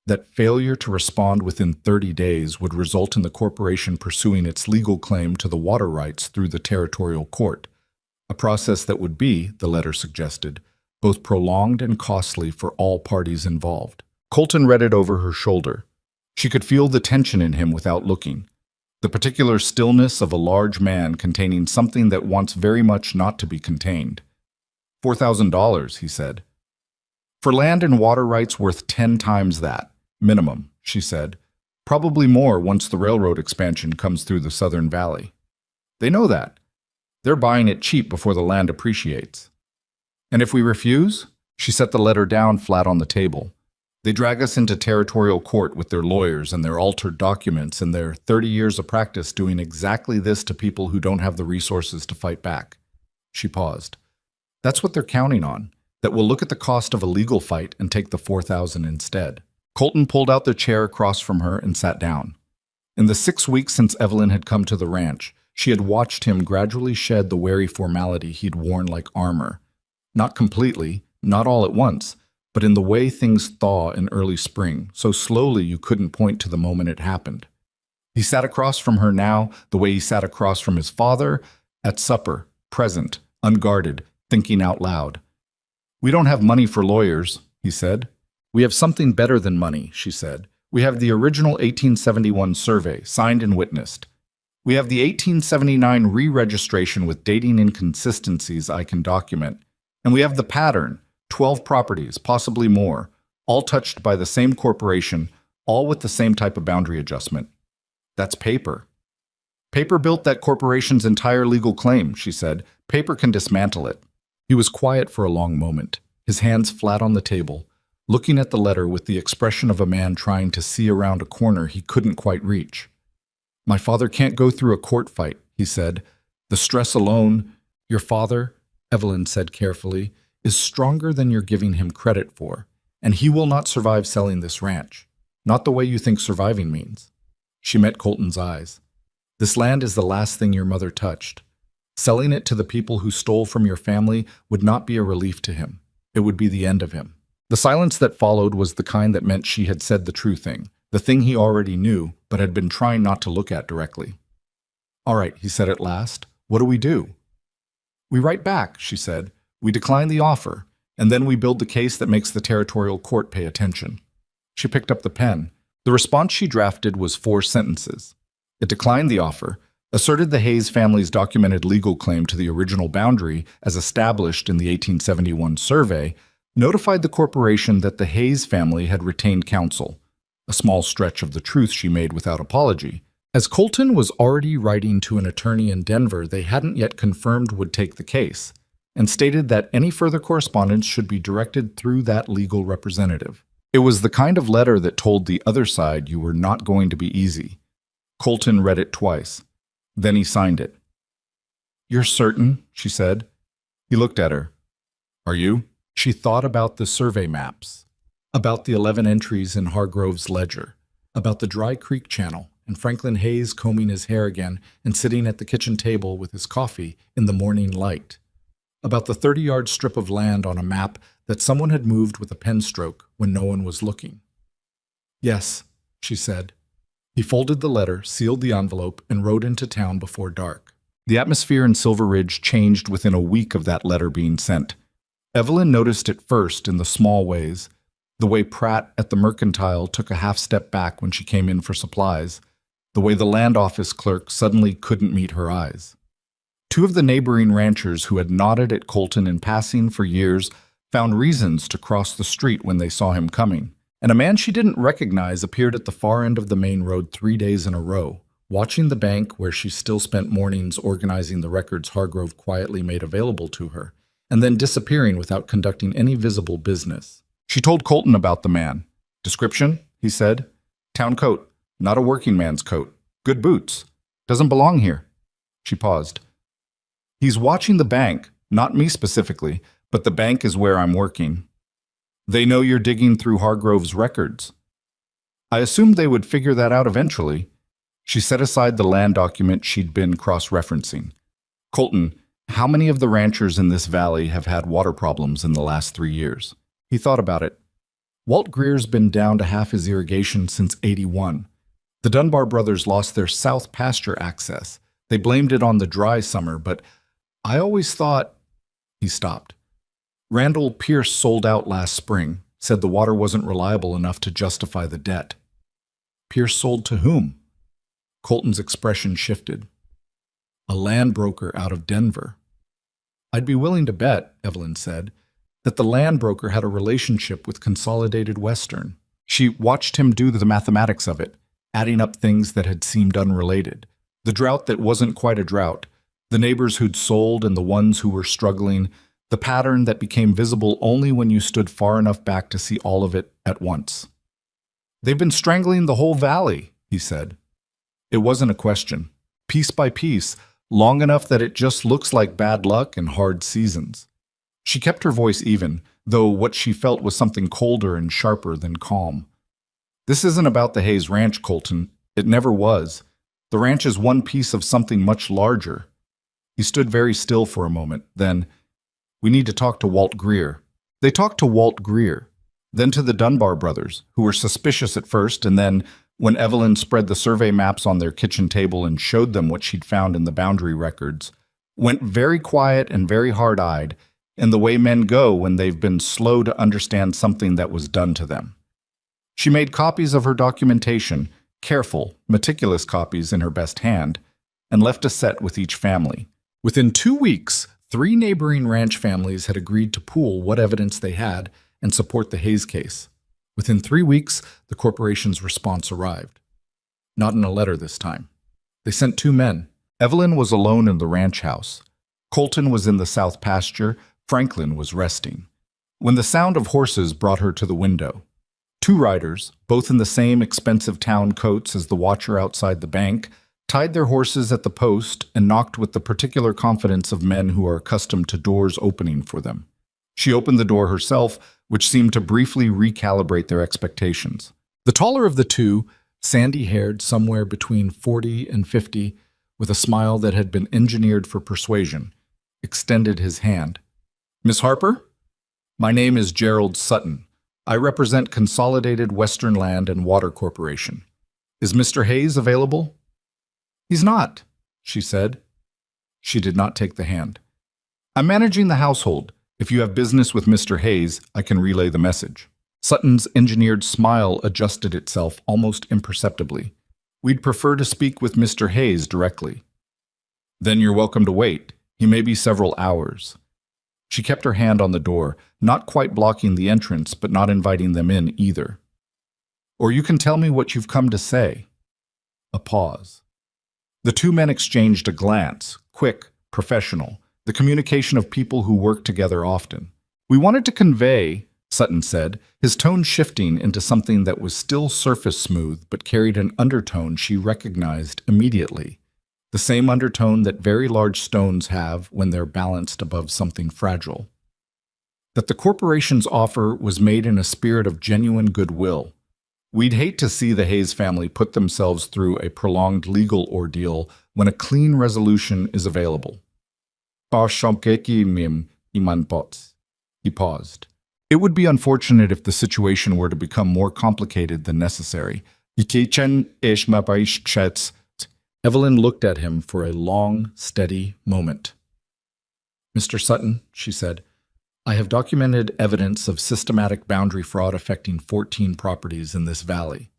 S1: that failure to respond within 30 days would result in the corporation pursuing its legal claim to the water rights through the territorial court, a process that would be, the letter suggested, both prolonged and costly for all parties involved. Colton read it over her shoulder. She could feel the tension in him without looking, the particular stillness of a large man containing something that wants very much not to be contained. $4,000, he said. For land and water rights worth 10 times that. Minimum, she said. Probably more once the railroad expansion comes through the Southern Valley. They know that. They're buying it cheap before the land appreciates. And if we refuse? She set the letter down flat on the table. They drag us into territorial court with their lawyers and their altered documents and their 30 years of practice doing exactly this to people who don't have the resources to fight back. She paused. That's what they're counting on, that we'll look at the cost of a legal fight and take the $4,000 instead. Colton pulled out the chair across from her and sat down. In the 6 weeks since Evelyn had come to the ranch, she had watched him gradually shed the wary formality he'd worn like armor. Not completely, not all at once, but in the way things thaw in early spring, so slowly you couldn't point to the moment it happened. He sat across from her now the way he sat across from his father, at supper, present, unguarded, thinking out loud. We don't have money for lawyers, he said. We have something better than money, she said. We have the original 1871 survey, signed and witnessed. We have the 1879 re-registration with dating inconsistencies I can document. And we have the pattern, 12 properties, possibly more, all touched by the same corporation, all with the same type of boundary adjustment. That's paper. Paper built that corporation's entire legal claim, she said. Paper can dismantle it. He was quiet for a long moment, his hands flat on the table, looking at the letter with the expression of a man trying to see around a corner he couldn't quite reach. My father can't go through a court fight, he said. The stress alone, your father, Evelyn said carefully, is stronger than you're giving him credit for, and he will not survive selling this ranch. Not the way you think surviving means. She met Colton's eyes. This land is the last thing your mother touched. Selling it to the people who stole from your family would not be a relief to him. It would be the end of him. The silence that followed was the kind that meant she had said the true thing, the thing he already knew, but had been trying not to look at directly. All right, he said at last. What do we do? We write back, she said. We decline the offer, and then we build the case that makes the territorial court pay attention. She picked up the pen. The response she drafted was 4 sentences. It declined the offer, asserted the Hayes family's documented legal claim to the original boundary as established in the 1871 survey, notified the corporation that the Hayes family had retained counsel, a small stretch of the truth she made without apology. As Colton was already writing to an attorney in Denver they hadn't yet confirmed would take the case, and stated that any further correspondence should be directed through that legal representative. It was the kind of letter that told the other side you were not going to be easy. Colton read it twice. Then he signed it. You're certain, she said. He looked at her. Are you? She thought about the survey maps, about the 11 entries in Hargrove's ledger, about the Dry Creek Channel, and Franklin Hayes combing his hair again and sitting at the kitchen table with his coffee in the morning light, about the 30-yard strip of land on a map that someone had moved with a pen stroke when no one was looking. Yes, she said. He folded the letter, sealed the envelope, and rode into town before dark. The atmosphere in Silver Ridge changed within a week of that letter being sent. Evelyn noticed it first in the small ways, the way Pratt at the Mercantile took a half step back when she came in for supplies, the way the land office clerk suddenly couldn't meet her eyes. 2 of the neighboring ranchers who had nodded at Colton in passing for years found reasons to cross the street when they saw him coming, and a man she didn't recognize appeared at the far end of the main road 3 days in a row, watching the bank where she still spent mornings organizing the records Hargrove quietly made available to her, and then disappearing without conducting any visible business. She told Colton about the man. Description, he said. Town coat, not a working man's coat. Good boots. Doesn't belong here. She paused. He's watching the bank, not me specifically, but the bank is where I'm working. They know you're digging through Hargrove's records. I assumed they would figure that out eventually. She set aside the land document she'd been cross-referencing. Colton, how many of the ranchers in this valley have had water problems in the last 3 years? He thought about it. Walt Greer's been down to half his irrigation since '81. The Dunbar brothers lost their south pasture access. They blamed it on the dry summer, but I always thought... He stopped. Randall Pierce sold out last spring, said the water wasn't reliable enough to justify the debt. Pierce sold to whom? Colton's expression shifted. A land broker out of Denver. I'd be willing to bet, Evelyn said, that the land broker had a relationship with Consolidated Western. She watched him do the mathematics of it, adding up things that had seemed unrelated. The drought that wasn't quite a drought, the neighbors who'd sold and the ones who were struggling, the pattern that became visible only when you stood far enough back to see all of it at once. "They've been strangling the whole valley," he said. It wasn't a question. Piece by piece, long enough that it just looks like bad luck and hard seasons. She kept her voice even, though what she felt was something colder and sharper than calm. "This isn't about the Hayes Ranch, Colton. It never was. The ranch is one piece of something much larger." He stood very still for a moment. Then, "We need to talk to Walt Greer." They talked to Walt Greer, then to the Dunbar brothers, who were suspicious at first, and then, when Evelyn spread the survey maps on their kitchen table and showed them what she'd found in the boundary records, went very quiet and very hard-eyed, in the way men go when they've been slow to understand something that was done to them. She made copies of her documentation, careful, meticulous copies in her best hand, and left a set with each family. Within 2 weeks, 3 neighboring ranch families had agreed to pool what evidence they had and support the Hayes case. Within 3 weeks, the corporation's response arrived. Not in a letter this time. They sent 2 men. Evelyn was alone in the ranch house. Colton was in the south pasture. Franklin was resting. When the sound of horses brought her to the window, 2 riders, both in the same expensive town coats as the watcher outside the bank, tied their horses at the post and knocked with the particular confidence of men who are accustomed to doors opening for them. She opened the door herself, which seemed to briefly recalibrate their expectations. The taller of the 2, sandy-haired, somewhere between 40 and 50, with a smile that had been engineered for persuasion, extended his hand. "Miss Harper? My name is Gerald Sutton. I represent Consolidated Western Land and Water Corporation. Is Mr. Hayes available?" "He's not," she said. She did not take the hand. "I'm managing the household. If you have business with Mr. Hayes, I can relay the message." Sutton's engineered smile adjusted itself almost imperceptibly. "We'd prefer to speak with Mr. Hayes directly." "Then you're welcome to wait. He may be several hours." She kept her hand on the door, not quite blocking the entrance, but not inviting them in either. "Or you can tell me what you've come to say." A pause. The 2 men exchanged a glance, quick, professional, the communication of people who work together often. "We wanted to convey," Sutton said, his tone shifting into something that was still surface smooth but carried an undertone she recognized immediately. The same undertone that very large stones have when they're balanced above something fragile. That the corporation's offer was made in a spirit of genuine goodwill. "We'd hate to see the Hayes family put themselves through a prolonged legal ordeal when a clean resolution is available." He paused. "It would be unfortunate if the situation were to become more complicated than necessary." Evelyn looked at him for a long, steady moment. "Mr. Sutton," she said, "I have documented evidence of systematic boundary fraud affecting 14 properties in this valley.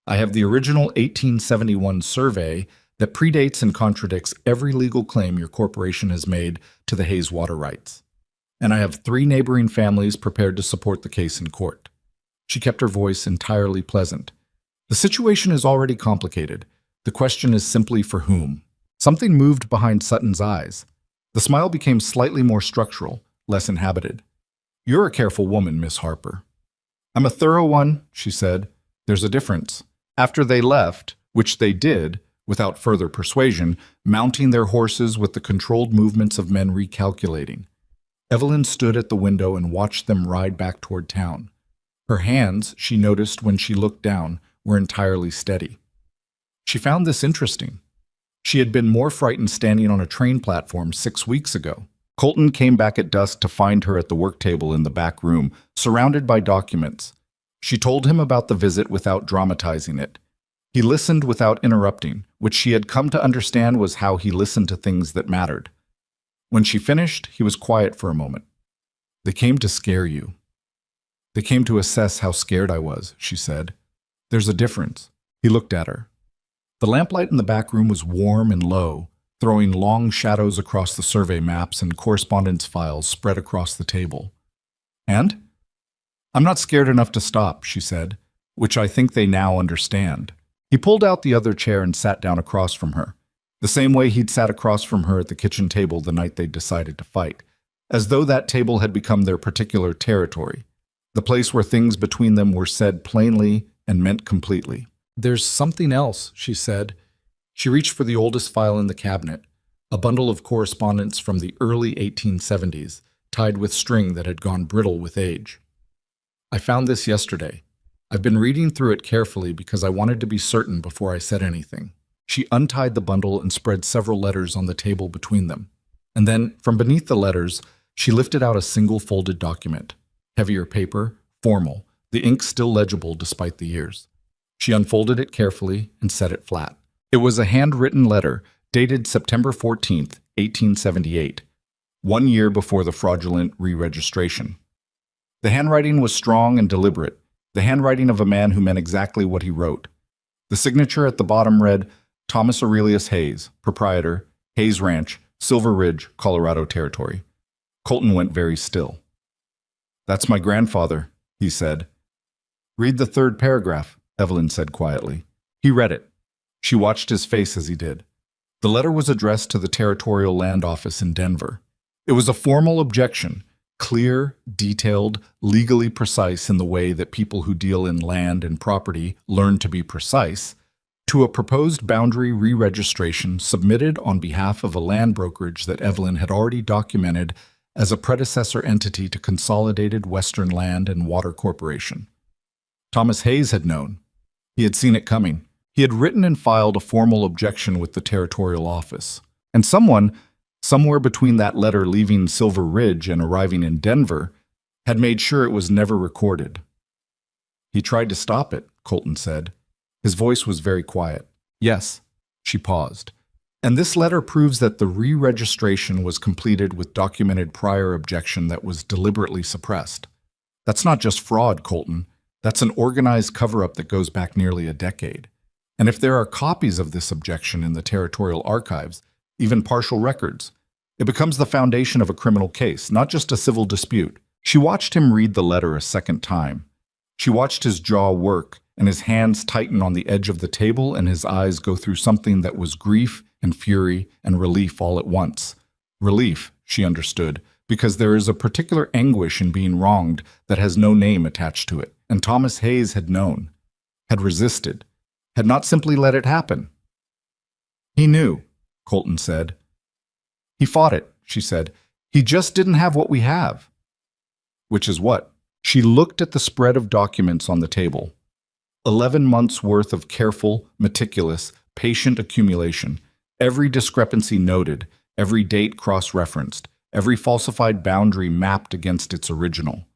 S1: I have the original 1871 survey that predates and contradicts every legal claim your corporation has made to the Hayes water rights. And I have 3 neighboring families prepared to support the case in court." She kept her voice entirely pleasant. "The situation is already complicated. The question is simply for whom." Something moved behind Sutton's eyes. The smile became slightly more structural, less inhabited. "You're a careful woman, Miss Harper." "I'm a thorough one," she said. "There's a difference." After they left, which they did, without further persuasion, mounting their horses with the controlled movements of men recalculating, Evelyn stood at the window and watched them ride back toward town. Her hands, she noticed when she looked down, were entirely steady. She found this interesting. She had been more frightened standing on a train platform 6 weeks ago. Colton came back at dusk to find her at the work table in the back room, surrounded by documents. She told him about the visit without dramatizing it. He listened without interrupting, which she had come to understand was how he listened to things that mattered. When she finished, he was quiet for a moment. "They came to scare you." "They came to assess how scared I was," she said. "There's a difference." He looked at her. The lamplight in the back room was warm and low, throwing long shadows across the survey maps and correspondence files spread across the table. "And? I'm not scared enough to stop," she said. which I think they now understand. He pulled out the other chair and sat down across from her, the same way he'd sat across from her at the kitchen table the night they'd decided to fight, as though that table had become their particular territory, the place where things between them were said plainly and meant completely.
S2: "There's something else," she said. She reached for the oldest file in the cabinet, a bundle of correspondence from the early 1870s, tied with string that had gone brittle with age. "I found this yesterday. I've been reading through it carefully because I wanted to be certain before I said anything." She untied the bundle and spread several letters on the table between them. And then, from beneath the letters, she lifted out a single folded document. Heavier paper, formal, the ink still legible despite the years. She unfolded it carefully and set it flat. It was a handwritten letter dated September 14th, 1878, 1 year before the fraudulent re-registration. The handwriting was strong and deliberate, the handwriting of a man who meant exactly what he wrote. The signature at the bottom read, Thomas Aurelius Hayes, proprietor, Hayes Ranch, Silver Ridge, Colorado Territory. Colton went very still. "That's my grandfather," he said. "Read the third paragraph," Evelyn said quietly. He read it. She watched his face as he did. The letter was addressed to the Territorial Land Office in Denver. It was a formal objection, clear, detailed, legally precise in the way that people who deal in land and property learn to be precise, to a proposed boundary re-registration submitted on behalf of a land brokerage that Evelyn had already documented as a predecessor entity to Consolidated Western Land and Water Corporation. Thomas Hayes had known. He had seen it coming. He had written and filed a formal objection with the Territorial Office. And someone, somewhere between that letter leaving Silver Ridge and arriving in Denver, had made sure it was never recorded. "He tried to stop it," Colton said. His voice was very quiet. "Yes." She paused. "And this letter proves that the re-registration was completed with documented prior objection that was deliberately suppressed. That's not just fraud, Colton. That's an organized cover-up that goes back nearly a decade. And if there are copies of this objection in the territorial archives, even partial records, it becomes the foundation of a criminal case, not just a civil dispute." She watched him read the letter a second time. She watched his jaw work and his hands tighten on the edge of the table and his eyes go through something that was grief and fury and relief all at once. Relief, she understood, because there is a particular anguish in being wronged that has no name attached to it. And Thomas Hayes had known, had resisted, had not simply let it happen. "He knew," Colton said. "He fought it," she said. "He just didn't have what we have." "Which is what?" She looked at the spread of documents on the table. 11 months' worth of careful, meticulous, patient accumulation, every discrepancy noted, every date cross-referenced, every falsified boundary mapped against its original.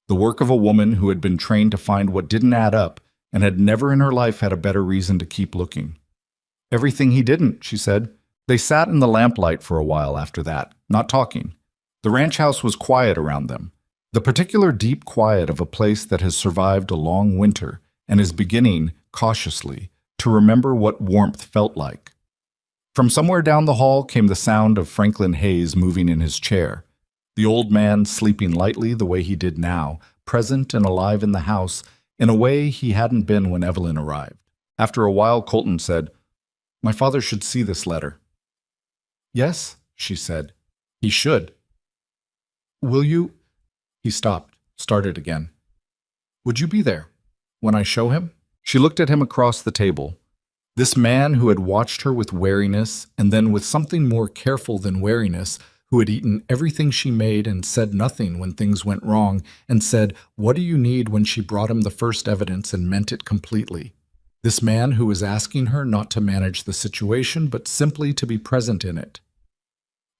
S2: The work of a woman who had been trained to find what didn't add up and had never in her life had a better reason to keep looking. "Everything he didn't," she said. They sat in the lamplight for a while after that, not talking. The ranch house was quiet around them, the particular deep quiet of a place that has survived a long winter and is beginning, cautiously, to remember what warmth felt like. From somewhere down the hall came the sound of Franklin Hayes moving in his chair, the old man sleeping lightly the way he did now, present and alive in the house in a way he hadn't been when Evelyn arrived. After a while, Colton said, "My father should see this letter." "Yes," she said. "He should." "Will you—" He stopped, started again. "Would you be there when I show him?" She looked at him across the table. This man who had watched her with wariness, and then with something more careful than wariness, who had eaten everything she made and said nothing when things went wrong, and said, "What do you need?" when she brought him the first evidence and meant it completely. This man who was asking her not to manage the situation, but simply to be present in it.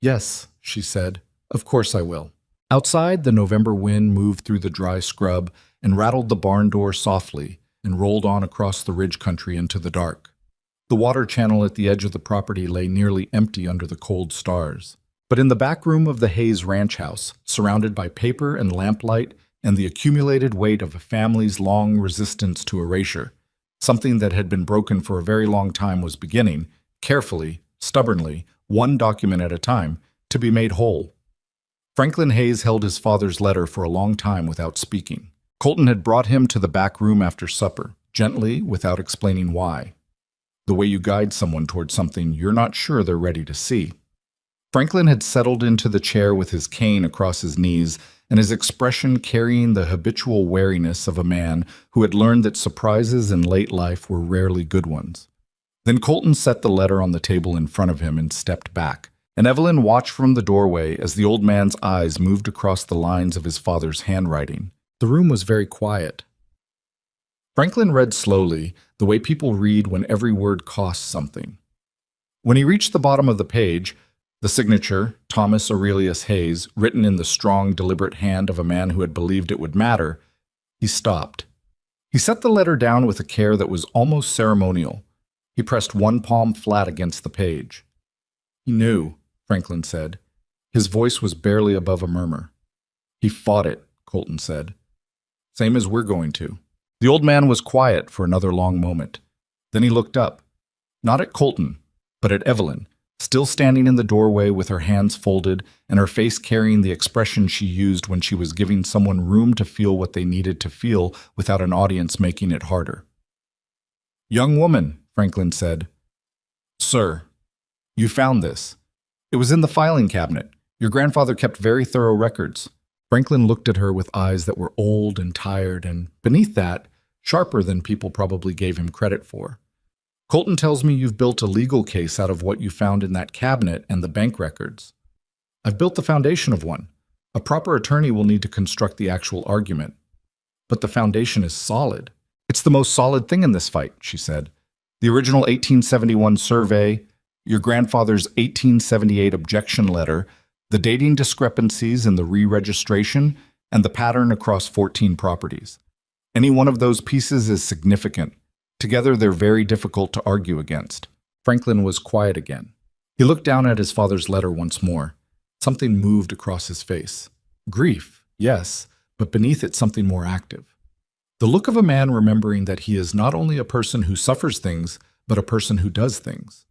S2: "Yes," she said, "of course I will." Outside, the November wind moved through the dry scrub and rattled the barn door softly and rolled on across the ridge country into the dark. The water channel at the edge of the property lay nearly empty under the cold stars. But in the back room of the Hayes ranch house, surrounded by paper and lamplight and the accumulated weight of a family's long resistance to erasure, something that had been broken for a very long time was beginning, carefully, stubbornly, one document at a time, to be made whole. Franklin Hayes held his father's letter for a long time without speaking.
S1: Colton had brought him to the back room after supper, gently, without explaining why. The way you guide someone towards something you're not sure they're ready to see. Franklin had settled into the chair with his cane across his knees and his expression carrying the habitual wariness of a man who had learned that surprises in late life were rarely good ones. Then Colton set the letter on the table in front of him and stepped back, and Evelyn watched from the doorway as the old man's eyes moved across the lines of his father's handwriting. The room was very quiet. Franklin read slowly, the way people read when every word costs something. When he reached the bottom of the page, the signature, Thomas Aurelius Hayes, written in the strong, deliberate hand of a man who had believed it would matter, he stopped. He set the letter down with a care that was almost ceremonial. He pressed one palm flat against the page. He knew, Franklin said. His voice was barely above a murmur. He fought it, Colton said. Same as we're going to. The old man was quiet for another long moment. Then he looked up, not at Colton, but at Evelyn, still standing in the doorway with her hands folded and her face carrying the expression she used when she was giving someone room to feel what they needed to feel without an audience making it harder. Young woman, Franklin said. Sir, you found this. It was in the filing cabinet. Your grandfather kept very thorough records. Franklin looked at her with eyes that were old and tired and, beneath that, sharper than people probably gave him credit for. Colton tells me you've built a legal case out of what you found in that cabinet and the bank records. I've built the foundation of one. A proper attorney will need to construct the actual argument. But the foundation is solid. It's the most solid thing in this fight, she said. The original 1871 survey, your grandfather's 1878 objection letter, the dating discrepancies in the re-registration, and the pattern across 14 properties. Any one of those pieces is significant. Together, they're very difficult to argue against. Franklin was quiet again. He looked down at his father's letter once more. Something moved across his face. Grief, yes, but beneath it something more active. The look of a man remembering that he is not only a person who suffers things, but a person who does things.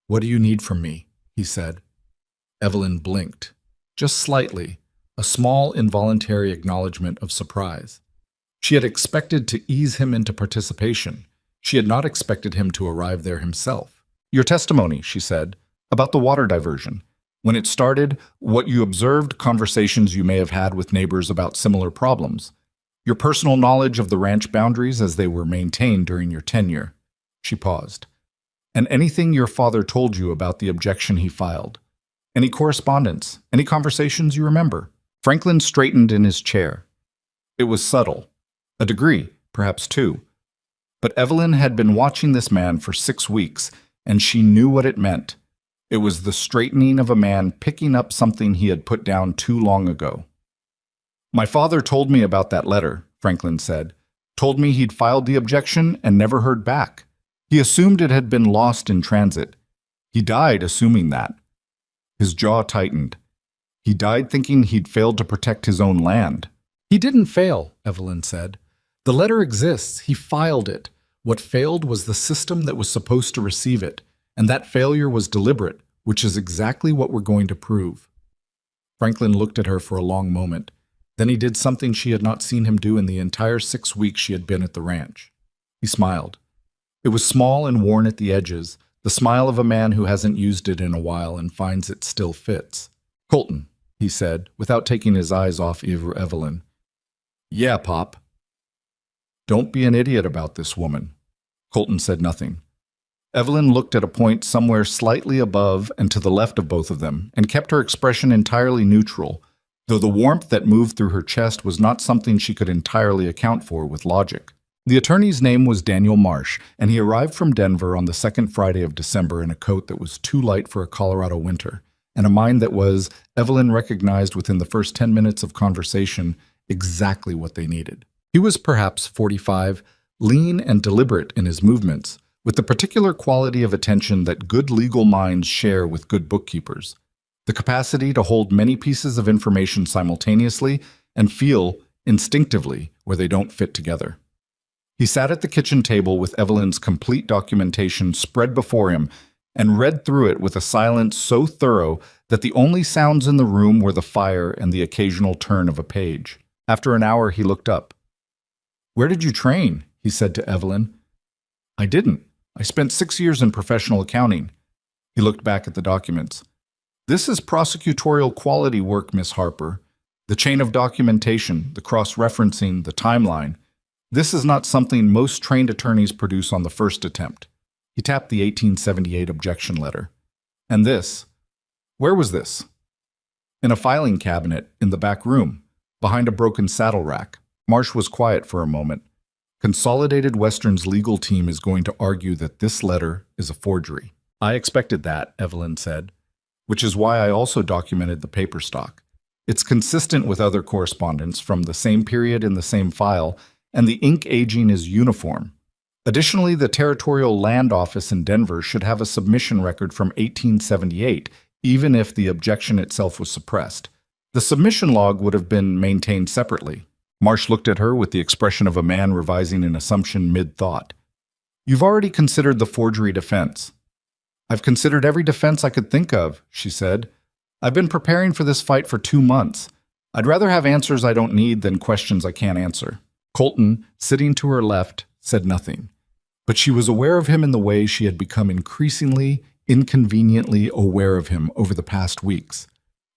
S1: What do you need from me? He said. Evelyn blinked, just slightly, a small involuntary acknowledgement of surprise. She had expected to ease him into participation. She had not expected him to arrive there himself. Your testimony, she said, about the water diversion. When it started, what you observed, conversations you may have had with neighbors about similar problems. Your personal knowledge of the ranch boundaries as they were maintained during your tenure. She paused. And anything your father told you about the objection he filed. Any correspondence, any conversations you remember. Franklin straightened in his chair. It was subtle. A degree, perhaps two. But Evelyn had been watching this man for 6 weeks, and she knew what it meant. It was the straightening of a man picking up something he had put down too long ago. My father told me about that letter, Franklin said. Told me he'd filed the objection and never heard back. He assumed it had been lost in transit. He died assuming that. His jaw tightened. He died thinking he'd failed to protect his own land. He didn't fail, Evelyn said. The letter exists. He filed it. What failed was the system that was supposed to receive it, and that failure was deliberate, which is exactly what we're going to prove. Franklin looked at her for a long moment. Then he did something she had not seen him do in the entire 6 weeks she had been at the ranch. He smiled. It was small and worn at the edges, the smile of a man who hasn't used it in a while and finds it still fits. Colton, he said, without taking his eyes off Evelyn. Yeah, Pop. Don't be an idiot about this woman. Colton said nothing. Evelyn looked at a point somewhere slightly above and to the left of both of them, and kept her expression entirely neutral, though the warmth that moved through her chest was not something she could entirely account for with logic. The attorney's name was Daniel Marsh, and he arrived from Denver on the second Friday of December in a coat that was too light for a Colorado winter, and a mind that was, Evelyn recognized within the first 10 minutes of conversation, exactly what they needed. He was perhaps 45, lean and deliberate in his movements, with the particular quality of attention that good legal minds share with good bookkeepers, the capacity to hold many pieces of information simultaneously and feel, instinctively, where they don't fit together. He sat at the kitchen table with Evelyn's complete documentation spread before him and read through it with a silence so thorough that the only sounds in the room were the fire and the occasional turn of a page. After an hour, he looked up. "Where did you train?" he said to Evelyn. "I didn't. I spent 6 years in professional accounting." He looked back at the documents. "This is prosecutorial quality work, Miss Harper. The chain of documentation, the cross-referencing, the timeline. This is not something most trained attorneys produce on the first attempt." He tapped the 1878 objection letter. "And this? Where was this?" "In a filing cabinet in the back room, behind a broken saddle rack." Marsh was quiet for a moment. Consolidated Western's legal team is going to argue that this letter is a forgery. "I expected that," Evelyn said, "which is why I also documented the paper stock. It's consistent with other correspondence from the same period in the same file, and the ink aging is uniform. Additionally, the Territorial Land Office in Denver should have a submission record from 1878, even if the objection itself was suppressed. The submission log would have been maintained separately." Marsh looked at her with the expression of a man revising an assumption mid-thought. "You've already considered the forgery defense." "I've considered every defense I could think of," she said. "I've been preparing for this fight for 2 months. I'd rather have answers I don't need than questions I can't answer." Colton, sitting to her left, said nothing, but she was aware of him in the way she had become increasingly, inconveniently aware of him over the past weeks.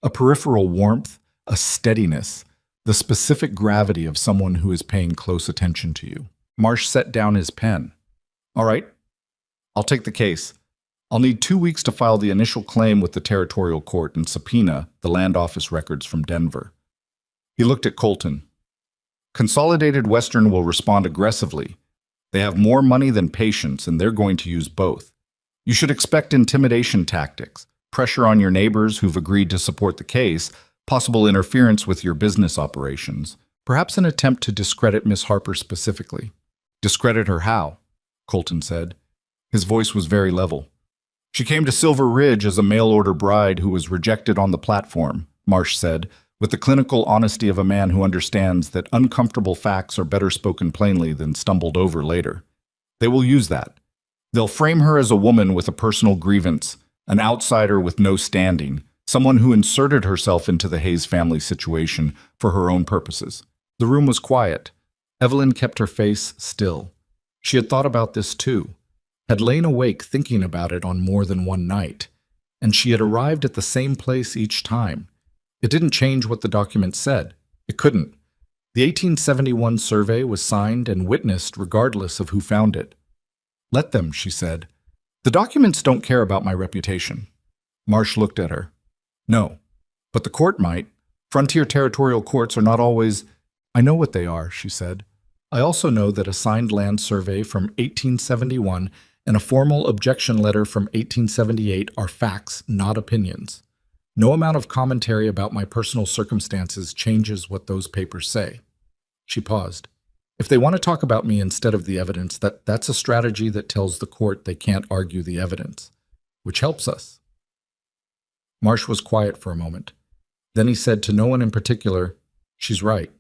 S1: A peripheral warmth, a steadiness, the specific gravity of someone who is paying close attention to you. Marsh set down his pen. "All right, I'll take the case. I'll need 2 weeks to file the initial claim with the Territorial Court and subpoena the land office records from Denver." He looked at Colton. "Consolidated Western will respond aggressively. They have more money than patience, and they're going to use both. You should expect intimidation tactics, pressure on your neighbors who've agreed to support the case, possible interference with your business operations, perhaps an attempt to discredit Miss Harper specifically." "Discredit her how?" Colton said. His voice was very level. "She came to Silver Ridge as a mail-order bride who was rejected on the platform," Marsh said, with the clinical honesty of a man who understands that uncomfortable facts are better spoken plainly than stumbled over later. "They will use that. They'll frame her as a woman with a personal grievance, an outsider with no standing, someone who inserted herself into the Hayes family situation for her own purposes." The room was quiet. Evelyn kept her face still. She had thought about this too, had lain awake thinking about it on more than one night, and she had arrived at the same place each time. It didn't change what the document said. It couldn't. The 1871 survey was signed and witnessed regardless of who found it. "Let them," she said. "The documents don't care about my reputation." Marsh looked at her. "No, but the court might. Frontier territorial courts are not always—" "I know what they are," she said. "I also know that a signed land survey from 1871 and a formal objection letter from 1878 are facts, not opinions. No amount of commentary about my personal circumstances changes what those papers say." She paused. "If they want to talk about me instead of the evidence, that's a strategy that tells the court they can't argue the evidence, which helps us." Marsh was quiet for a moment. Then he said to no one in particular, "She's right."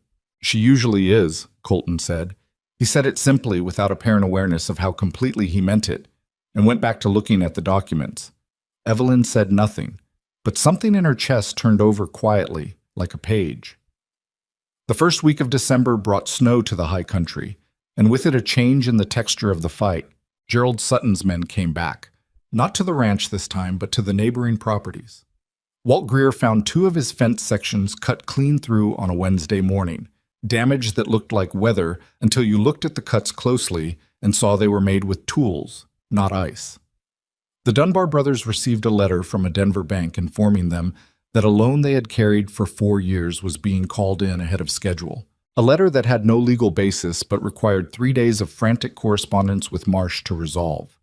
S1: "She usually is," Colton said. He said it simply, without apparent awareness of how completely he meant it, and went back to looking at the documents. Evelyn said nothing, but something in her chest turned over quietly, like a page. The first week of December brought snow to the high country, and with it a change in the texture of the fight. Gerald Sutton's men came back, not to the ranch this time, but to the neighboring properties. Walt Greer found 2 of his fence sections cut clean through on a Wednesday morning, damage that looked like weather until you looked at the cuts closely and saw they were made with tools, not ice. The Dunbar brothers received a letter from a Denver bank informing them that a loan they had carried for 4 years was being called in ahead of schedule. A letter that had no legal basis but required 3 days of frantic correspondence with Marsh to resolve.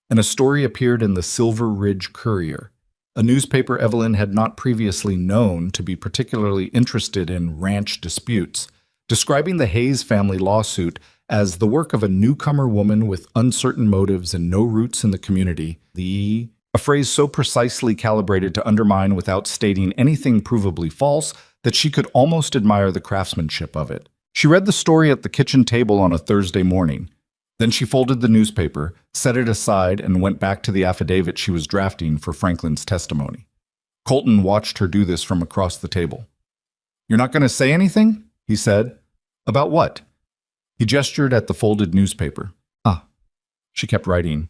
S1: And a story appeared in the Silver Ridge Courier, a newspaper Evelyn had not previously known to be particularly interested in ranch disputes, describing the Hayes family lawsuit as the work of a newcomer woman with uncertain motives and no roots in the community. A phrase so precisely calibrated to undermine without stating anything provably false that she could almost admire the craftsmanship of it. She read the story at the kitchen table on a Thursday morning. Then she folded the newspaper, set it aside, and went back to the affidavit she was drafting for Franklin's testimony. Colton watched her do this from across the table. "You're not going to say anything?" he said. About what? He gestured at the folded newspaper. Ah, she kept writing.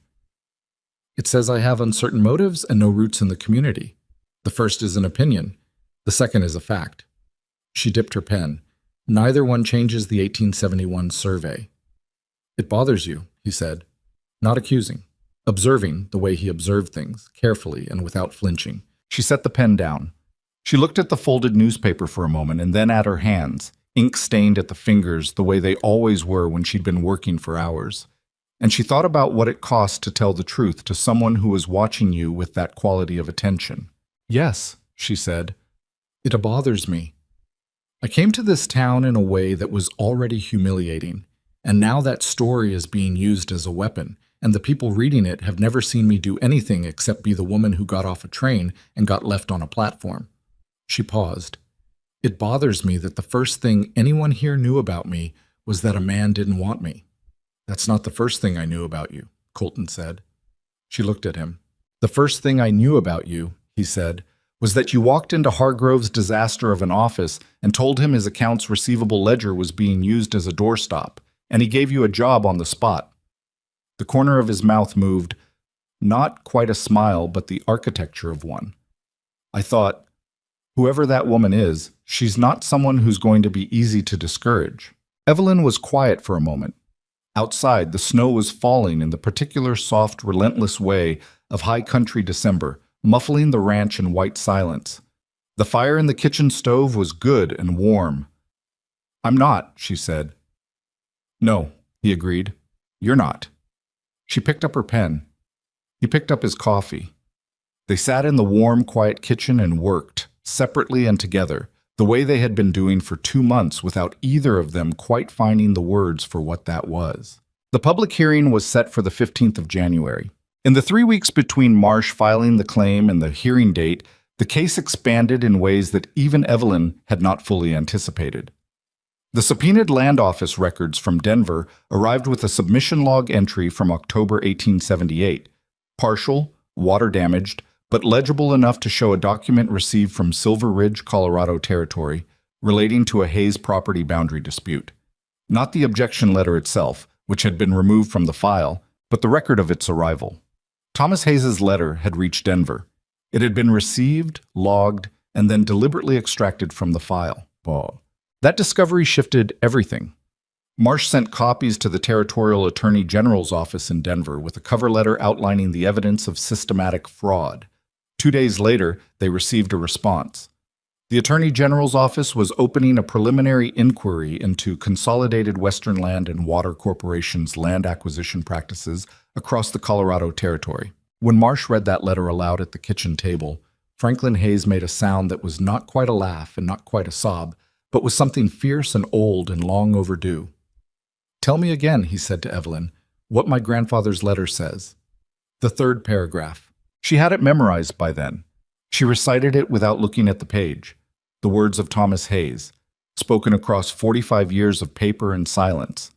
S2: It says I have uncertain motives and no roots in the community. The first is an opinion. The second is a fact. She dipped her pen. Neither one changes the 1871 survey. It bothers you, he said. Not accusing. Observing the way he observed things, carefully and without flinching.
S1: She set the pen down. She looked at the folded newspaper for a moment and then at her hands, ink-stained at the fingers the way they always were when she'd been working for hours. And she thought about what it cost to tell the truth to someone who was watching you with that quality of attention. Yes, she said.
S2: It bothers me. I came to this town in a way that was already humiliating, and now that story is being used as a weapon, and the people reading it have never seen me do anything except be the woman who got off a train and got left on a platform. She paused. It bothers me that the first thing anyone here knew about me was that a man didn't want me. That's not the first thing I knew about you, Colton said. She looked at him. The first thing I knew about you, he said, was that you walked into Hargrove's disaster of an office and told him his accounts receivable ledger was being used as a doorstop, and he gave you a job on the spot. The corner of his mouth moved, not quite a smile, but the architecture of one. I thought, whoever that woman is, she's not someone who's going to be easy to discourage. Evelyn was quiet for a moment. Outside, the snow was falling in the particular soft, relentless way of high country December, muffling the ranch in white silence. The fire in the kitchen stove was good and warm. I'm not, she said. No, he agreed. You're not. She picked up her pen. He picked up his coffee. They sat in the warm, quiet kitchen and worked, separately and together, the way they had been doing for 2 months without either of them quite finding the words for what that was. The public hearing was set for the 15th of January. In the 3 weeks between Marsh filing the claim and the hearing date, the case expanded in ways that even Evelyn had not fully anticipated. The subpoenaed land office records from Denver arrived with a submission log entry from October 1878, partial, water-damaged, but legible enough to show a document received from Silver Ridge, Colorado Territory, relating to a Hayes property boundary dispute. Not the objection letter itself, which had been removed from the file, but the record of its arrival. Thomas Hayes's letter had reached Denver. It had been received, logged, and then deliberately extracted from the file. That discovery shifted everything. Marsh sent copies to the Territorial Attorney General's office in Denver with a cover letter outlining the evidence of systematic fraud. 2 days later, they received a response. The Attorney General's office was opening a preliminary inquiry into Consolidated Western Land and Water Corporation's land acquisition practices across the Colorado Territory. When Marsh read that letter aloud at the kitchen table, Franklin Hayes made a sound that was not quite a laugh and not quite a sob, but was something fierce and old and long overdue. Tell me again, he said to Evelyn, what my grandfather's letter says. The third paragraph. She had it memorized by then. She recited it without looking at the page. The words of Thomas Hayes, spoken across 45 years of paper and silence.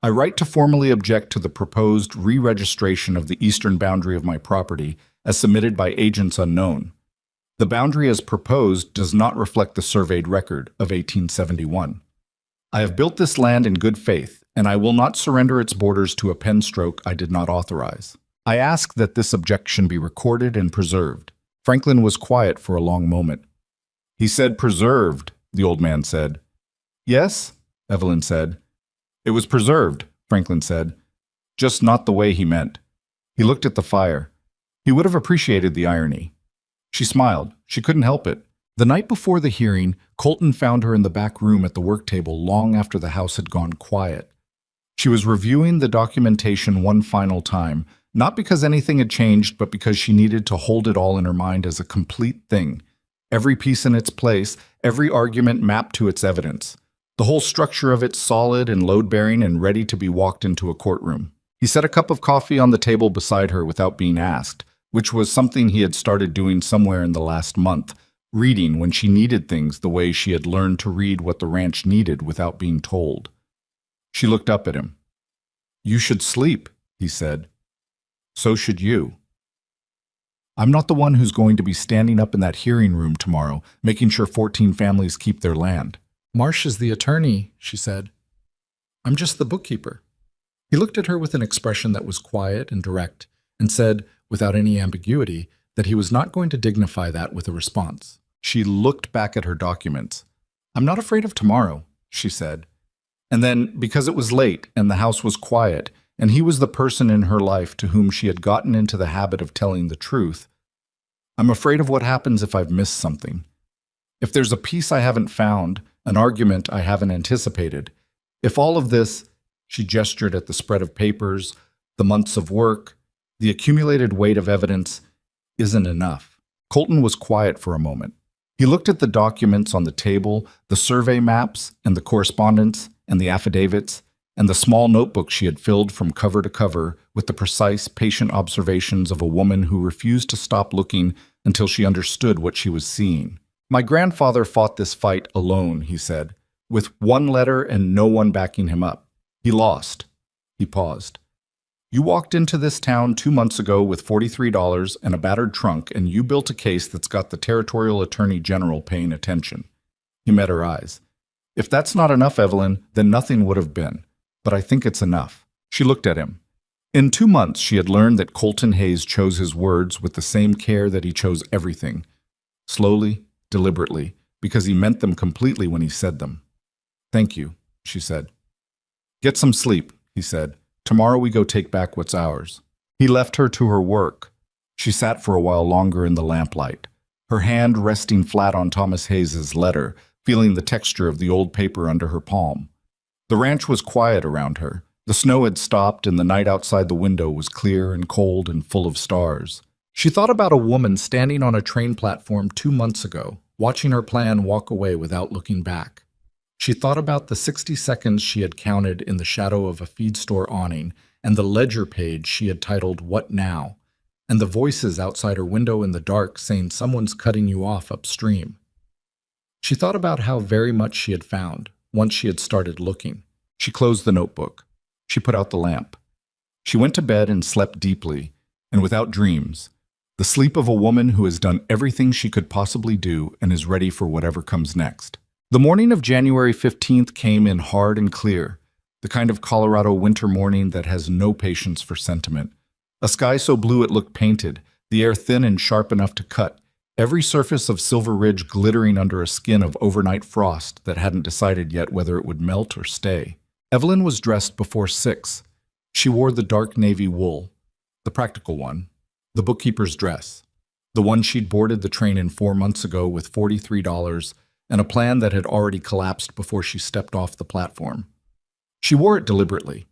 S2: I write to formally object to the proposed re-registration of the eastern boundary of my property as submitted by agents unknown. The boundary as proposed does not reflect the surveyed record of 1871. I have built this land in good faith, and I will not surrender its borders to a pen stroke I did not authorize. I ask that this objection be recorded and preserved. Franklin was quiet for a long moment. He said preserved, the old man said. Yes, Evelyn said. It was preserved, Franklin said. Just not the way he meant. He looked at the fire. He would have appreciated the irony. She smiled. She couldn't help it. The night before the hearing, Colton found her in the back room at the work table long after the house had gone quiet. She was reviewing the documentation one final time, not because anything had changed, but because she needed to hold it all in her mind as a complete thing. Every piece in its place, every argument mapped to its evidence. The whole structure of it solid and load-bearing and ready to be walked into a courtroom. He set a cup of coffee on the table beside her without being asked, which was something he had started doing somewhere in the last month, reading when she needed things the way she had learned to read what the ranch needed without being told. She looked up at him. You should sleep, he said. So should you. I'm not the one who's going to be standing up in that hearing room tomorrow, making sure 14 families keep their land. Marsh is the attorney, she said. I'm just the bookkeeper. He looked at her with an expression that was quiet and direct, and said, without any ambiguity, that he was not going to dignify that with a response. She looked back at her documents. I'm not afraid of tomorrow, she said. And then, because it was late and the house was quiet, and he was the person in her life to whom she had gotten into the habit of telling the truth, I'm afraid of what happens if I've missed something. If there's a piece I haven't found, an argument I haven't anticipated, if all of this, she gestured at the spread of papers, the months of work, the accumulated weight of evidence, isn't enough. Colton was quiet for a moment. He looked at the documents on the table, the survey maps and the correspondence and the affidavits, and the small notebook she had filled from cover to cover with the precise, patient observations of a woman who refused to stop looking until she understood what she was seeing. My grandfather fought this fight alone, he said, with one letter and no one backing him up. He lost. He paused. You walked into this town 2 months ago with $43 and a battered trunk, and you built a case that's got the Territorial Attorney General paying attention. He met her eyes. If that's not enough, Evelyn, then nothing would have been. But I think it's enough. She looked at him. In 2 months, she had learned that Colton Hayes chose his words with the same care that he chose everything. Slowly, deliberately, because he meant them completely when he said them. Thank you, she said. Get some sleep, he said. Tomorrow we go take back what's ours. He left her to her work. She sat for a while longer in the lamplight, her hand resting flat on Thomas Hayes's letter, feeling the texture of the old paper under her palm. The ranch was quiet around her. The snow had stopped and the night outside the window was clear and cold and full of stars. She thought about a woman standing on a train platform 2 months ago, watching her plan walk away without looking back. She thought about the 60 seconds she had counted in the shadow of a feed store awning and the ledger page she had titled What Now, and the voices outside her window in the dark saying someone's cutting you off upstream. She thought about how very much she had found once she had started looking. She closed the notebook. She put out the lamp. She went to bed and slept deeply and without dreams, the sleep of a woman who has done everything she could possibly do and is ready for whatever comes next. The morning of January 15th came in hard and clear, the kind of Colorado winter morning that has no patience for sentiment. A sky so blue it looked painted, the air thin and sharp enough to cut, every surface of Silver Ridge glittering under a skin of overnight frost that hadn't decided yet whether it would melt or stay. Evelyn was dressed before 6. She wore the dark navy wool, the practical one, the bookkeeper's dress, the one she'd boarded the train in 4 months ago with $43 and a plan that had already collapsed before she stepped off the platform. She wore it deliberately.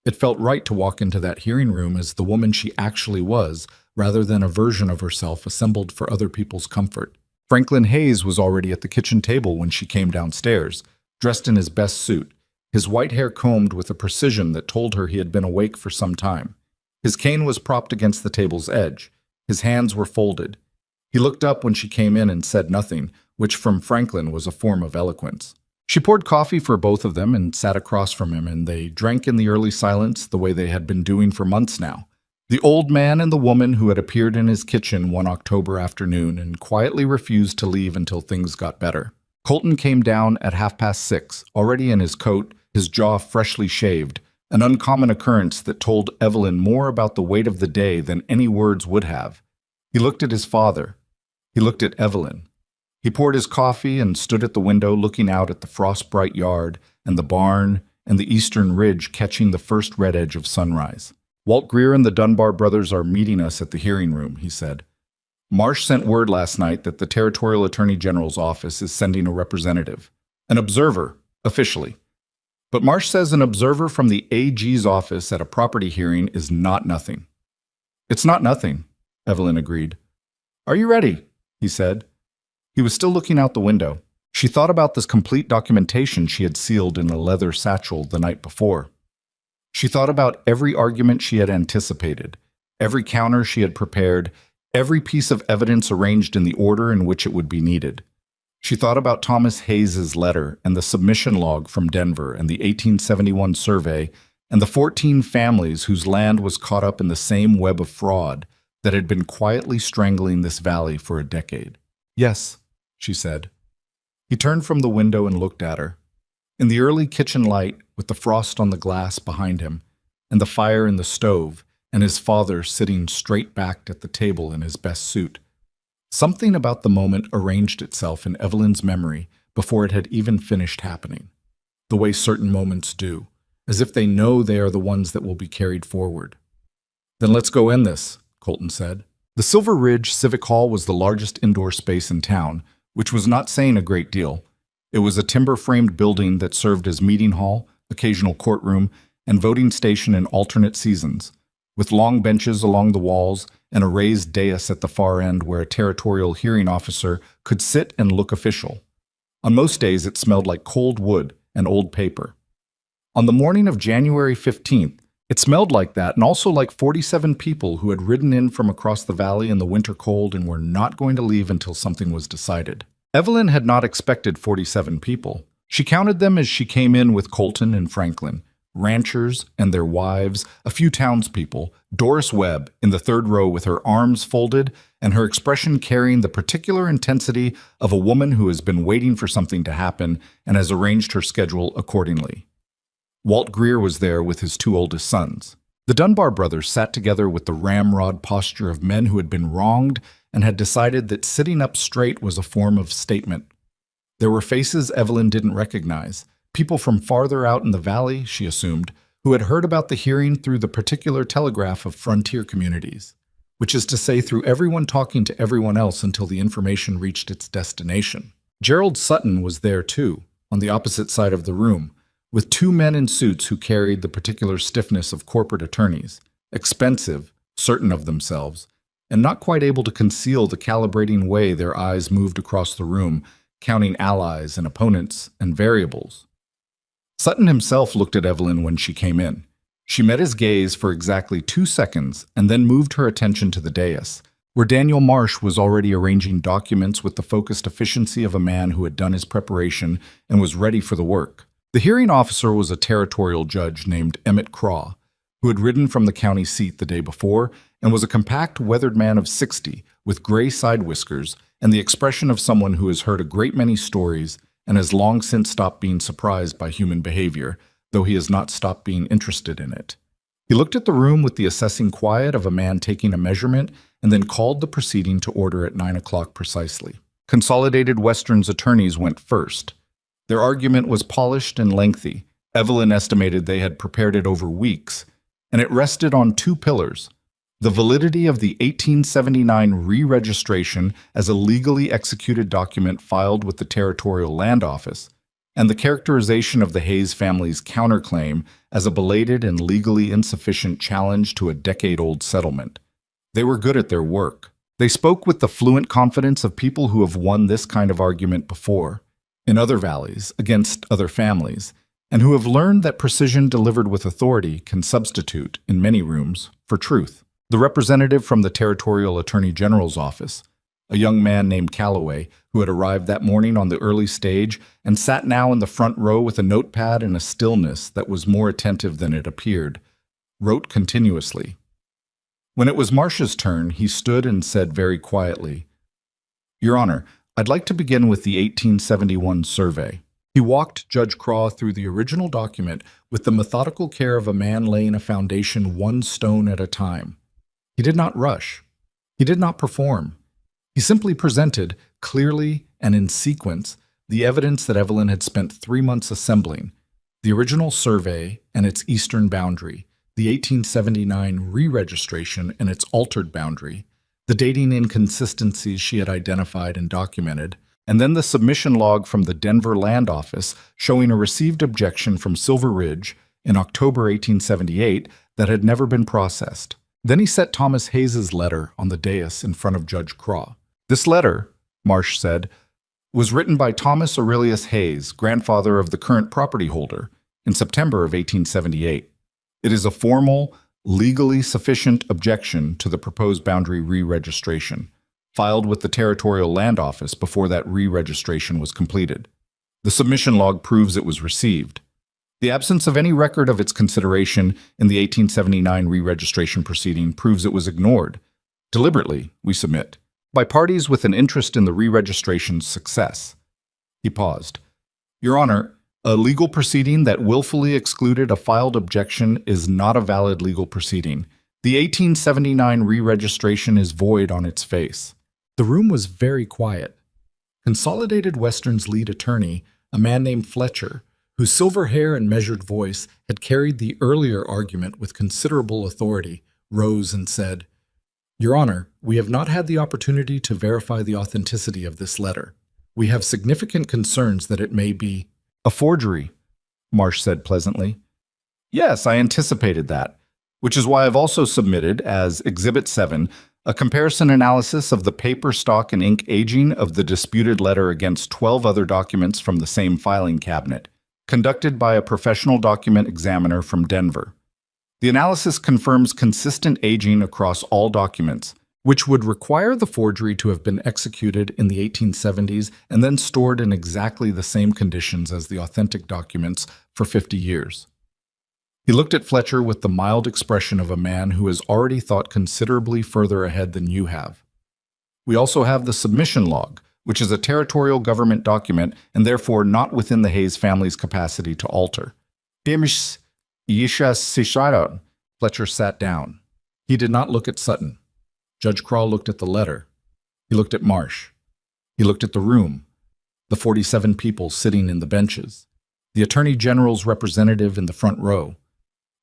S2: It felt right to walk into that hearing room as the woman she actually was, rather than a version of herself assembled for other people's comfort. Franklin Hayes was already at the kitchen table when she came downstairs, dressed in his best suit, his white hair combed with a precision that told her he had been awake for some time. His cane was propped against the table's edge. His hands were folded. He looked up when she came in and said nothing, which from Franklin was a form of eloquence. She poured coffee for both of them and sat across from him, and they drank in the early silence the way they had been doing for months now. The old man and the woman who had appeared in his kitchen one October afternoon and quietly refused to leave until things got better. Colton came down at 6:30, already in his coat, his jaw freshly shaved, an uncommon occurrence that told Evelyn more about the weight of the day than any words would have. He looked at his father. He looked at Evelyn. He poured his coffee and stood at the window looking out at the frost-bright yard and the barn and the eastern ridge catching the first red edge of sunrise. Walt Greer and the Dunbar brothers are meeting us at the hearing room, he said. Marsh sent word last night that the Territorial Attorney General's office is sending a representative, an observer, officially. But Marsh says an observer from the AG's office at a property hearing is not nothing. It's not nothing, Evelyn agreed. Are you ready? He said. He was still looking out the window. She thought about this complete documentation she had sealed in a leather satchel the night before. She thought about every argument she had anticipated, every counter she had prepared, every piece of evidence arranged in the order in which it would be needed. She thought about Thomas Hayes's letter and the submission log from Denver and the 1871 survey and the 14 families whose land was caught up in the same web of fraud that had been quietly strangling this valley for a decade. Yes, she said.
S1: He turned from the window and looked at her. In the early kitchen light, with the frost on the glass behind him, and the fire in the stove, and his father sitting straight-backed at the table in his best suit, something about the moment arranged itself in Evelyn's memory before it had even finished happening, the way certain moments do, as if they know they are the ones that will be carried forward. "Then let's go in this," Colton said. The Silver Ridge Civic Hall was the largest indoor space in town, which was not saying a great deal. It was a timber-framed building that served as meeting hall, occasional courtroom, and voting station in alternate seasons, with long benches along the walls and a raised dais at the far end where a territorial hearing officer could sit and look official. On most days, it smelled like cold wood and old paper. On the morning of January 15th, it smelled like that, and also like 47 people who had ridden in from across the valley in the winter cold and were not going to leave until something was decided. Evelyn had not expected 47 people. She counted them as she came in with Colton and Franklin, ranchers and their wives, a few townspeople, Doris Webb in the third row with her arms folded and her expression carrying the particular intensity of a woman who has been waiting for something to happen and has arranged her schedule accordingly. Walt Greer was there with his two oldest sons. The Dunbar brothers sat together with the ramrod posture of men who had been wronged and had decided that sitting up straight was a form of statement. There were faces Evelyn didn't recognize, people from farther out in the valley, she assumed, who had heard about the hearing through the particular telegraph of frontier communities, which is to say through everyone talking to everyone else until the information reached its destination. Gerald Sutton was there too, on the opposite side of the room, with two men in suits who carried the particular stiffness of corporate attorneys, expensive, certain of themselves, and not quite able to conceal the calibrating way their eyes moved across the room, counting allies and opponents and variables. Sutton himself looked at Evelyn when she came in. She met his gaze for exactly 2 seconds and then moved her attention to the dais, where Daniel Marsh was already arranging documents with the focused efficiency of a man who had done his preparation and was ready for the work. The hearing officer was a territorial judge named Emmett Craw, who had ridden from the county seat the day before and was a compact, weathered man of 60 with gray side whiskers and the expression of someone who has heard a great many stories and has long since stopped being surprised by human behavior, though he has not stopped being interested in it. He looked at the room with the assessing quiet of a man taking a measurement and then called the proceeding to order at 9 o'clock precisely. Consolidated Western's attorneys went first. Their argument was polished and lengthy. Evelyn estimated they had prepared it over weeks, and it rested on 2 pillars: the validity of the 1879 re-registration as a legally executed document filed with the Territorial Land Office, and the characterization of the Hayes family's counterclaim as a belated and legally insufficient challenge to a decade-old settlement. They were good at their work. They spoke with the fluent confidence of people who have won this kind of argument before, in other valleys, against other families, and who have learned that precision delivered with authority can substitute, in many rooms, for truth. The representative from the Territorial Attorney General's office, a young man named Calloway, who had arrived that morning on the early stage and sat now in the front row with a notepad and a stillness that was more attentive than it appeared, wrote continuously. When it was Marsh's turn, he stood and said very quietly, "Your Honor, I'd like to begin with the 1871 survey." He walked Judge Craw through the original document with the methodical care of a man laying a foundation 1 stone at a time. He did not rush. He did not perform. He simply presented, clearly and in sequence, the evidence that Evelyn had spent 3 months assembling: the original survey and its eastern boundary, the 1879 re-registration and its altered boundary, the dating inconsistencies she had identified and documented, and then the submission log from the Denver Land Office showing a received objection from Silver Ridge in October 1878 that had never been processed. Then he set Thomas Hayes's letter on the dais in front of Judge Craw. This letter, Marsh said, was written by Thomas Aurelius Hayes, grandfather of the current property holder, in September of 1878. It is a formal, legally sufficient objection to the proposed boundary re-registration, filed with the Territorial Land Office before that re-registration was completed. The submission log proves it was received. The absence of any record of its consideration in the 1879 re-registration proceeding proves it was ignored, deliberately, we submit, by parties with an interest in the re-registration's success. He paused. Your Honor, a legal proceeding that willfully excluded a filed objection is not a valid legal proceeding. The 1879 re-registration is void on its face.
S2: The room was very quiet. Consolidated Western's lead attorney, a man named Fletcher, whose silver hair and measured voice had carried the earlier argument with considerable authority, rose and said, Your Honor, we have not had the opportunity to verify the authenticity of this letter. We have significant concerns that it may be
S1: A forgery, Marsh said pleasantly. Yes, I anticipated that, which is why I've also submitted, as Exhibit 7, a comparison analysis of the paper, stock, and ink aging of the disputed letter against 12 other documents from the same filing cabinet, conducted by a professional document examiner from Denver. The analysis confirms consistent aging across all documents, which would require the forgery to have been executed in the 1870s and then stored in exactly the same conditions as the authentic documents for 50 years. He looked at Fletcher with the mild expression of a man who has already thought considerably further ahead than you have. We also have the submission log, which is a territorial government document and therefore not within the Hayes family's capacity to alter. Fletcher sat down. He did not look at Sutton. Judge Craw looked at the letter. He looked at Marsh. He looked at the room, the 47 people sitting in the benches, the Attorney General's representative in the front row,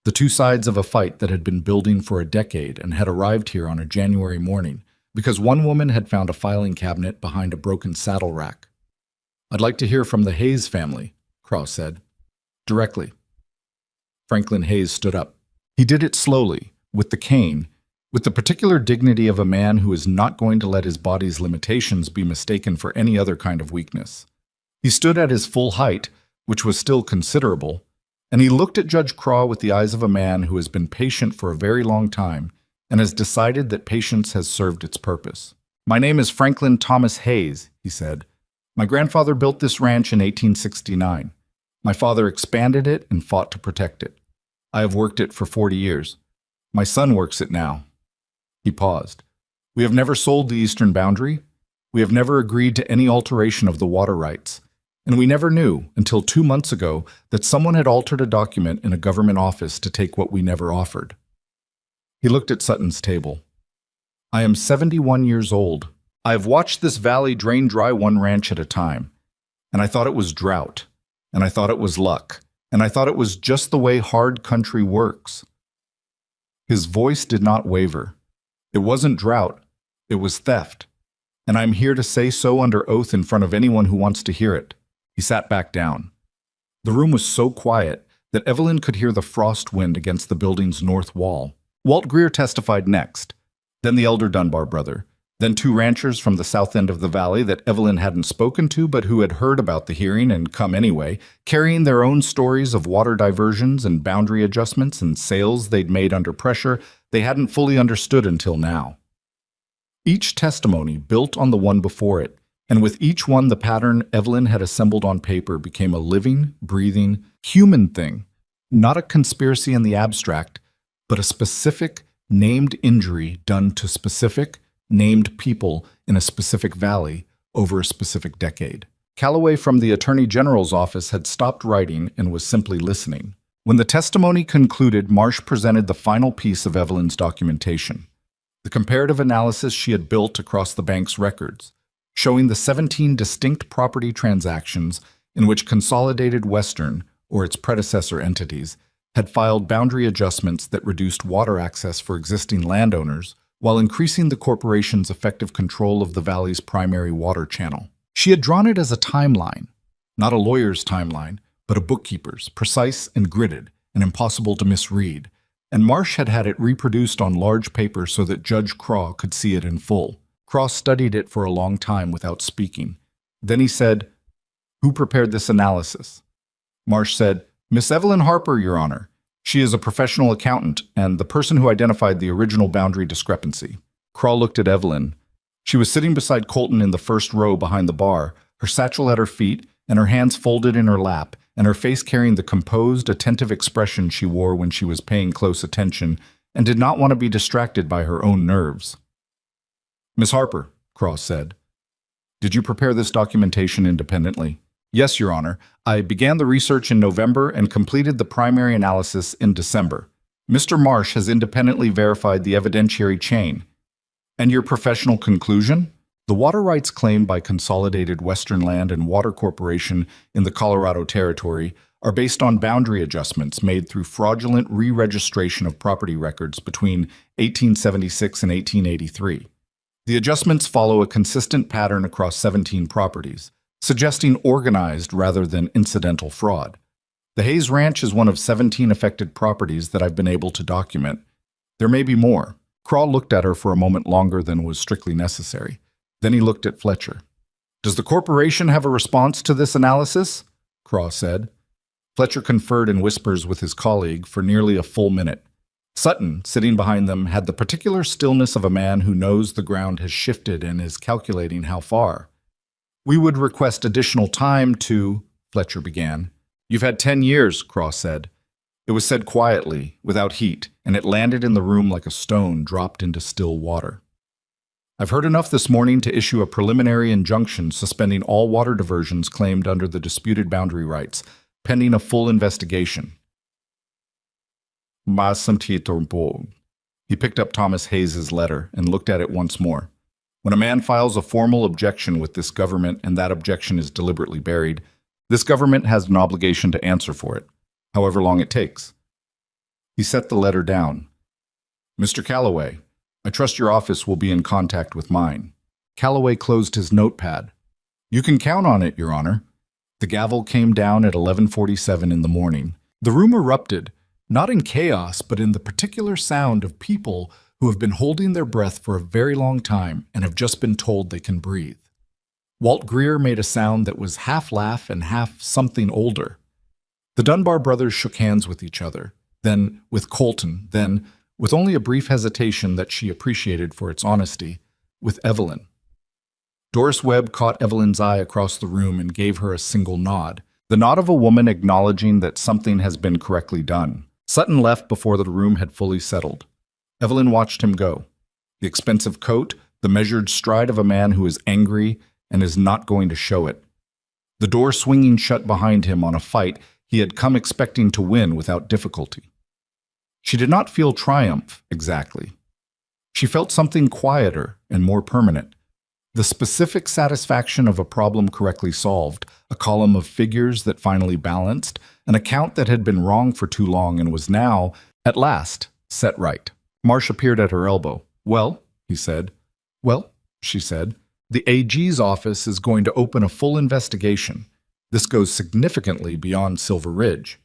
S1: the two sides of a fight that had been building for a decade and had arrived here on a January morning because one woman had found a filing cabinet behind a broken saddle rack. I'd like to hear from the Hayes family, Craw said. Directly. Franklin Hayes stood up. He did it slowly, with the cane, with the particular dignity of a man who is not going to let his body's limitations be mistaken for any other kind of weakness. He stood at his full height, which was still considerable, and he looked at Judge Craw with the eyes of a man who has been patient for a very long time and has decided that patience has served its purpose. My name is Franklin Thomas Hayes, he said. My grandfather built this ranch in 1869. My father expanded it and fought to protect it. I have worked it for 40 years. My son works it now. He paused. We have never sold the eastern boundary. We have never agreed to any alteration of the water rights. And we never knew, until 2 months ago, that someone had altered a document in a government office to take what we never offered. He looked at Sutton's table. I am 71 years old. I have watched this valley drain dry one ranch at a time. And I thought it was drought. And I thought it was luck. And I thought it was just the way hard country works. His voice did not waver. It wasn't drought. It was theft. And I'm here to say so under oath in front of anyone who wants to hear it. He sat back down. The room was so quiet that Evelyn could hear the frost wind against the building's north wall. Walt Greer testified next, then the elder Dunbar brother, then two ranchers from the south end of the valley that Evelyn hadn't spoken to but who had heard about the hearing and come anyway, carrying their own stories of water diversions and boundary adjustments and sales they'd made under pressure they hadn't fully understood until now. Each testimony built on the one before it, and with each one the pattern Evelyn had assembled on paper became a living, breathing, human thing, not a conspiracy in the abstract, but a specific, named injury done to specific, named people in a specific valley over a specific decade. Calloway from the Attorney General's office had stopped writing and was simply listening. When the testimony concluded, Marsh presented the final piece of Evelyn's documentation, the comparative analysis she had built across the bank's records, showing the 17 distinct property transactions in which Consolidated Western, or its predecessor entities, had filed boundary adjustments that reduced water access for existing landowners while increasing the corporation's effective control of the valley's primary water channel. She had drawn it as a timeline, not a lawyer's timeline, but a bookkeeper's, precise and gridded and impossible to misread, and Marsh had had it reproduced on large paper so that Judge Craw could see it in full. Craw studied it for a long time without speaking. Then he said, "Who prepared this analysis?" Marsh said, "Miss Evelyn Harper, Your Honor. She is a professional accountant and the person who identified the original boundary discrepancy." Craw looked at Evelyn. She was sitting beside Colton in the first row behind the bar, her satchel at her feet and her hands folded in her lap, and her face carrying the composed, attentive expression she wore when she was paying close attention and did not want to be distracted by her own nerves. "Miss Harper," Craw said, "did you prepare this documentation independently?" Yes, Your Honor. I began the research in November and completed the primary analysis in December. Mr. Marsh has independently verified the evidentiary chain. And your professional conclusion? The water rights claimed by Consolidated Western Land and Water Corporation in the Colorado Territory are based on boundary adjustments made through fraudulent re-registration of property records between 1876 and 1883. The adjustments follow a consistent pattern across 17 properties, suggesting organized rather than incidental fraud. The Hayes Ranch is one of 17 affected properties that I've been able to document. There may be more. Craw looked at her for a moment longer than was strictly necessary. Then he looked at Fletcher. Does the corporation have a response to this analysis? Craw said. Fletcher conferred in whispers with his colleague for nearly a full minute. Sutton, sitting behind them, had the particular stillness of a man who knows the ground has shifted and is calculating how far. We would request additional time to, Fletcher began. You've had 10 years, Craw said. It was said quietly, without heat, and it landed in the room like a stone dropped into still water. I've heard enough this morning to issue a preliminary injunction suspending all water diversions claimed under the disputed boundary rights, pending a full investigation. He picked up Thomas Hayes's letter and looked at it once more. When a man files a formal objection with this government and that objection is deliberately buried, this government has an obligation to answer for it, however long it takes. He set the letter down. Mr. Calloway, I trust your office will be in contact with mine. Calloway closed his notepad. You can count on it, Your Honor. The gavel came down at 11:47 in the morning. The room erupted, not in chaos, but in the particular sound of people who have been holding their breath for a very long time and have just been told they can breathe. Walt Greer made a sound that was half laugh and half something older. The Dunbar brothers shook hands with each other, then with Colton, then, with only a brief hesitation that she appreciated for its honesty, with Evelyn. Doris Webb caught Evelyn's eye across the room and gave her a single nod, the nod of a woman acknowledging that something has been correctly done. Sutton left before the room had fully settled. Evelyn watched him go. The expensive coat, the measured stride of a man who is angry and is not going to show it. The door swinging shut behind him on a fight he had come expecting to win without difficulty. She did not feel triumph, exactly. She felt something quieter and more permanent. The specific satisfaction of a problem correctly solved, a column of figures that finally balanced, an account that had been wrong for too long and was now, at last, set right. Marsh appeared at her elbow. Well, he said. Well, she said, the AG's office is going to open a full investigation. This goes significantly beyond Silver Ridge.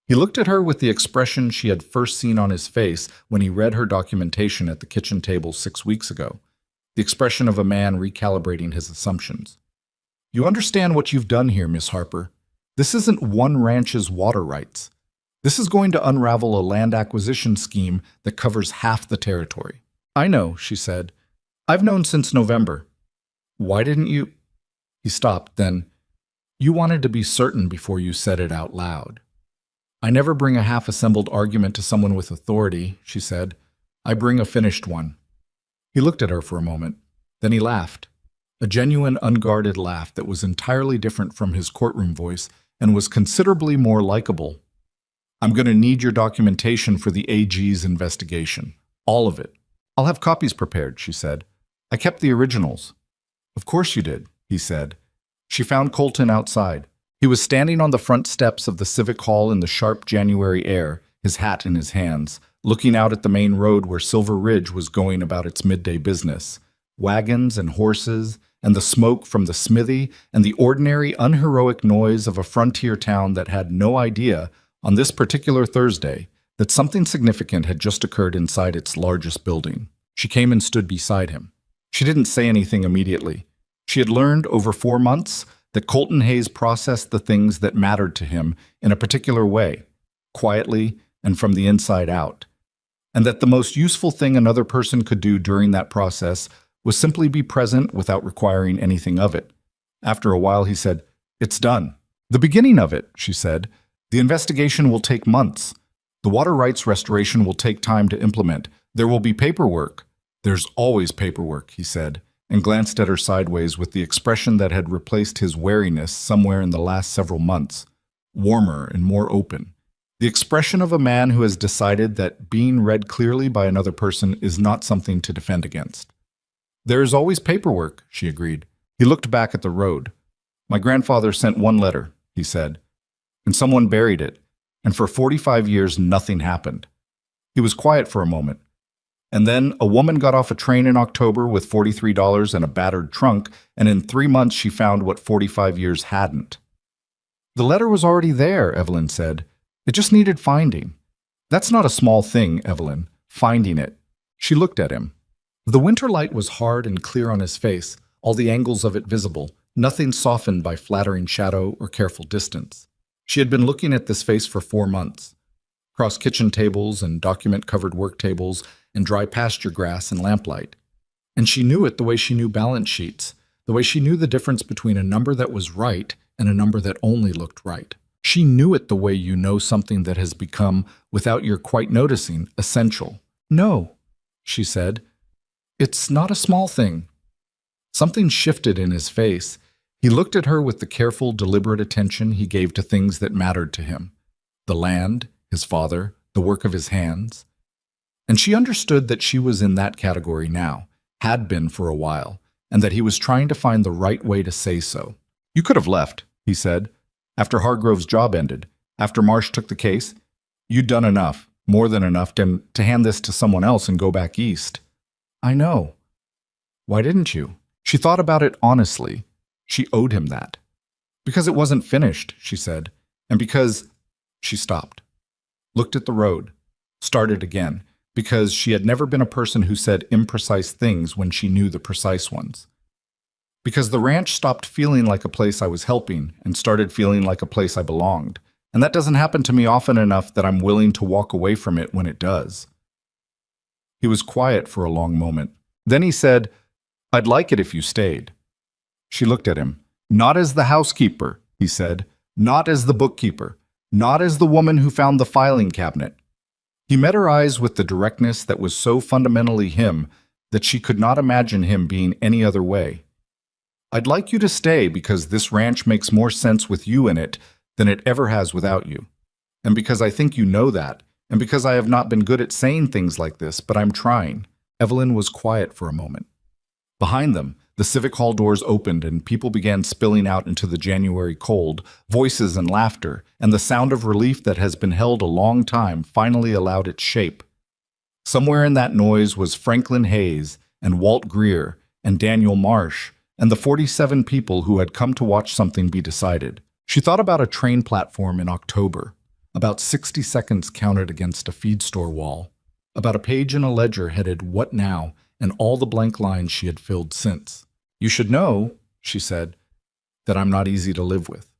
S1: He looked at her with the expression she had first seen on his face when he read her documentation at the kitchen table 6 weeks ago, the expression of a man recalibrating his assumptions. You understand what you've done here, Miss Harper. This isn't one ranch's water rights. This is going to unravel a land acquisition scheme that covers half the territory. I know, she said. I've known since November. Why didn't you? He stopped, then. You wanted to be certain before you said it out loud. I never bring a half-assembled argument to someone with authority, she said. I bring a finished one. He looked at her for a moment. Then he laughed. A genuine, unguarded laugh that was entirely different from his courtroom voice and was considerably more likable. I'm going to need your documentation for the AG's investigation. All of it. I'll have copies prepared, she said. I kept the originals. Of course you did, he said. She found Colton outside. He was standing on the front steps of the Civic Hall in the sharp January air, his hat in his hands, looking out at the main road where Silver Ridge was going about its midday business. Wagons and horses, and the smoke from the smithy, and the ordinary, unheroic noise of a frontier town that had no idea, on this particular Thursday, that something significant had just occurred inside its largest building. She came and stood beside him. She didn't say anything immediately. She had learned over 4 months that Colton Hayes processed the things that mattered to him in a particular way, quietly and from the inside out, and that the most useful thing another person could do during that process was simply be present without requiring anything of it. After a while, he said, It's done. The beginning of it, she said. The investigation will take months. The water rights restoration will take time to implement. There will be paperwork. There's always paperwork, he said, and glanced at her sideways with the expression that had replaced his wariness somewhere in the last several months, warmer and more open. The expression of a man who has decided that being read clearly by another person is not something to defend against. "There is always paperwork," she agreed. He looked back at the road. "My grandfather sent one letter," he said, "and someone buried it, and for 45 years nothing happened." He was quiet for a moment. "And then a woman got off a train in October with $43 and a battered trunk, and in 3 months she found what 45 years hadn't." "The letter was already there," Evelyn said. "It just needed finding." "That's not a small thing, Evelyn, finding it." She looked at him. The winter light was hard and clear on his face, all the angles of it visible, nothing softened by flattering shadow or careful distance. She had been looking at this face for 4 months. Across kitchen tables and document-covered work tables and dry pasture grass and lamplight. And she knew it the way she knew balance sheets, the way she knew the difference between a number that was right and a number that only looked right. She knew it the way you know something that has become, without your quite noticing, essential. "No," she said. "It's not a small thing." Something shifted in his face. He looked at her with the careful, deliberate attention he gave to things that mattered to him. The land, his father, the work of his hands. And she understood that she was in that category now, had been for a while, and that he was trying to find the right way to say so. "You could have left," he said, "after Hargrove's job ended, after Marsh took the case. You'd done enough, more than enough, to hand this to someone else and go back east." "I know." "Why didn't you?" She thought about it honestly. She owed him that. "Because it wasn't finished," she said, "and because—" She stopped, looked at the road, started again, because she had never been a person who said imprecise things when she knew the precise ones. "Because the ranch stopped feeling like a place I was helping and started feeling like a place I belonged, and that doesn't happen to me often enough that I'm willing to walk away from it when it does." He was quiet for a long moment. Then he said, "I'd like it if you stayed." She looked at him. "Not as the housekeeper," he said. "Not as the bookkeeper. Not as the woman who found the filing cabinet." He met her eyes with the directness that was so fundamentally him that she could not imagine him being any other way. "I'd like you to stay because this ranch makes more sense with you in it than it ever has without you. And because I think you know that, and because I have not been good at saying things like this, but I'm trying." Evelyn was quiet for a moment. Behind them, the Civic Hall doors opened and people began spilling out into the January cold. Voices and laughter, and the sound of relief that has been held a long time finally allowed its shape. Somewhere in that noise was Franklin Hayes and Walt Greer and Daniel Marsh and the 47 people who had come to watch something be decided. She thought about a train platform in October, about 60 seconds counted against a feed store wall, about a page in a ledger headed "What Now?" and all the blank lines she had filled since. "You should know," she said, "that I'm not easy to live with.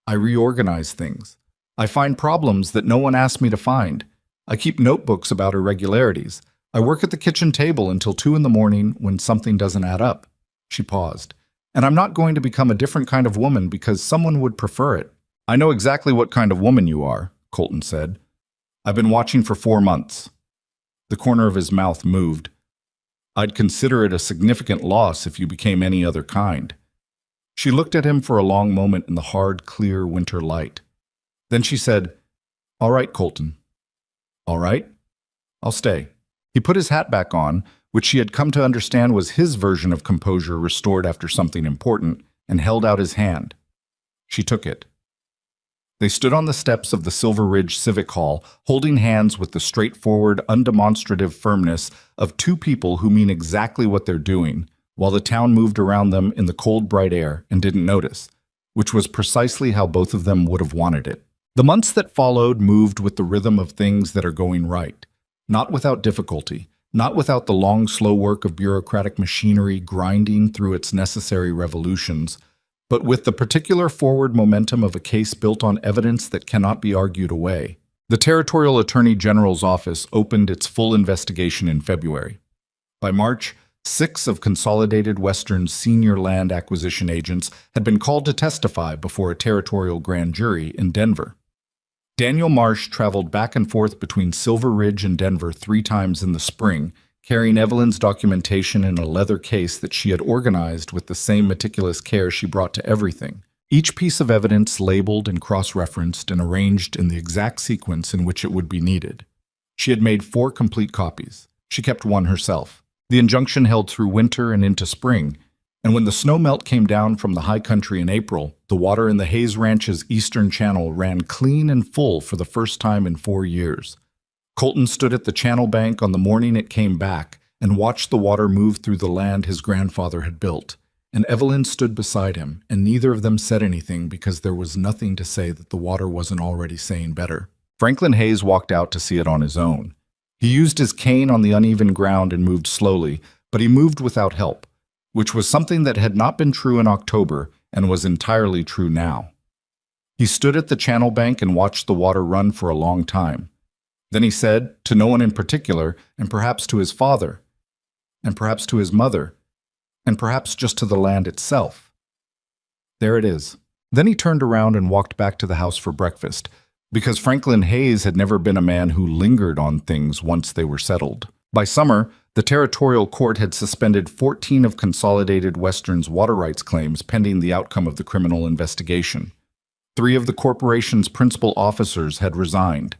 S1: I reorganize things. I find problems that no one asked me to find. I keep notebooks about irregularities. I work at the kitchen table until 2 in the morning when something doesn't add up." She paused. "And I'm not going to become a different kind of woman because someone would prefer it." "I know exactly what kind of woman you are," Colton said. "I've been watching for 4 months. The corner of his mouth moved. "I'd consider it a significant loss if you became any other kind." She looked at him for a long moment in the hard, clear winter light. Then she said, "All right, Colton." "All right, I'll stay." He put his hat back on, which she had come to understand was his version of composure restored after something important, and held out his hand. She took it. They stood on the steps of the Silver Ridge Civic Hall, holding hands with the straightforward, undemonstrative firmness of two people who mean exactly what they're doing, while the town moved around them in the cold, bright air and didn't notice, which was precisely how both of them would have wanted it. The months that followed moved with the rhythm of things that are going right, not without difficulty, not without the long, slow work of bureaucratic machinery grinding through its necessary revolutions, but with the particular forward momentum of a case built on evidence that cannot be argued away. The Territorial Attorney General's office opened its full investigation in February. By March, 6 of Consolidated Western's senior land acquisition agents had been called to testify before a territorial grand jury in Denver. Daniel Marsh traveled back and forth between Silver Ridge and Denver 3 times in the spring, carrying Evelyn's documentation in a leather case that she had organized with the same meticulous care she brought to everything. Each piece of evidence labeled and cross-referenced and arranged in the exact sequence in which it would be needed. She had made 4 complete copies. She kept one herself. The injunction held through winter and into spring, and when the snow melt came down from the high country in April, the water in the Hayes Ranch's eastern channel ran clean and full for the first time in 4 years. Colton stood at the channel bank on the morning it came back and watched the water move through the land his grandfather had built, and Evelyn stood beside him, and neither of them said anything because there was nothing to say that the water wasn't already saying better. Franklin Hayes walked out to see it on his own. He used his cane on the uneven ground and moved slowly, but he moved without help, which was something that had not been true in October and was entirely true now. He stood at the channel bank and watched the water run for a long time. Then he said, to no one in particular, and perhaps to his father, and perhaps to his mother, and perhaps just to the land itself, "There it is." Then he turned around and walked back to the house for breakfast, because Franklin Hayes had never been a man who lingered on things once they were settled. By summer, the territorial court had suspended 14 of Consolidated Western's water rights claims pending the outcome of the criminal investigation. 3 of the corporation's principal officers had resigned.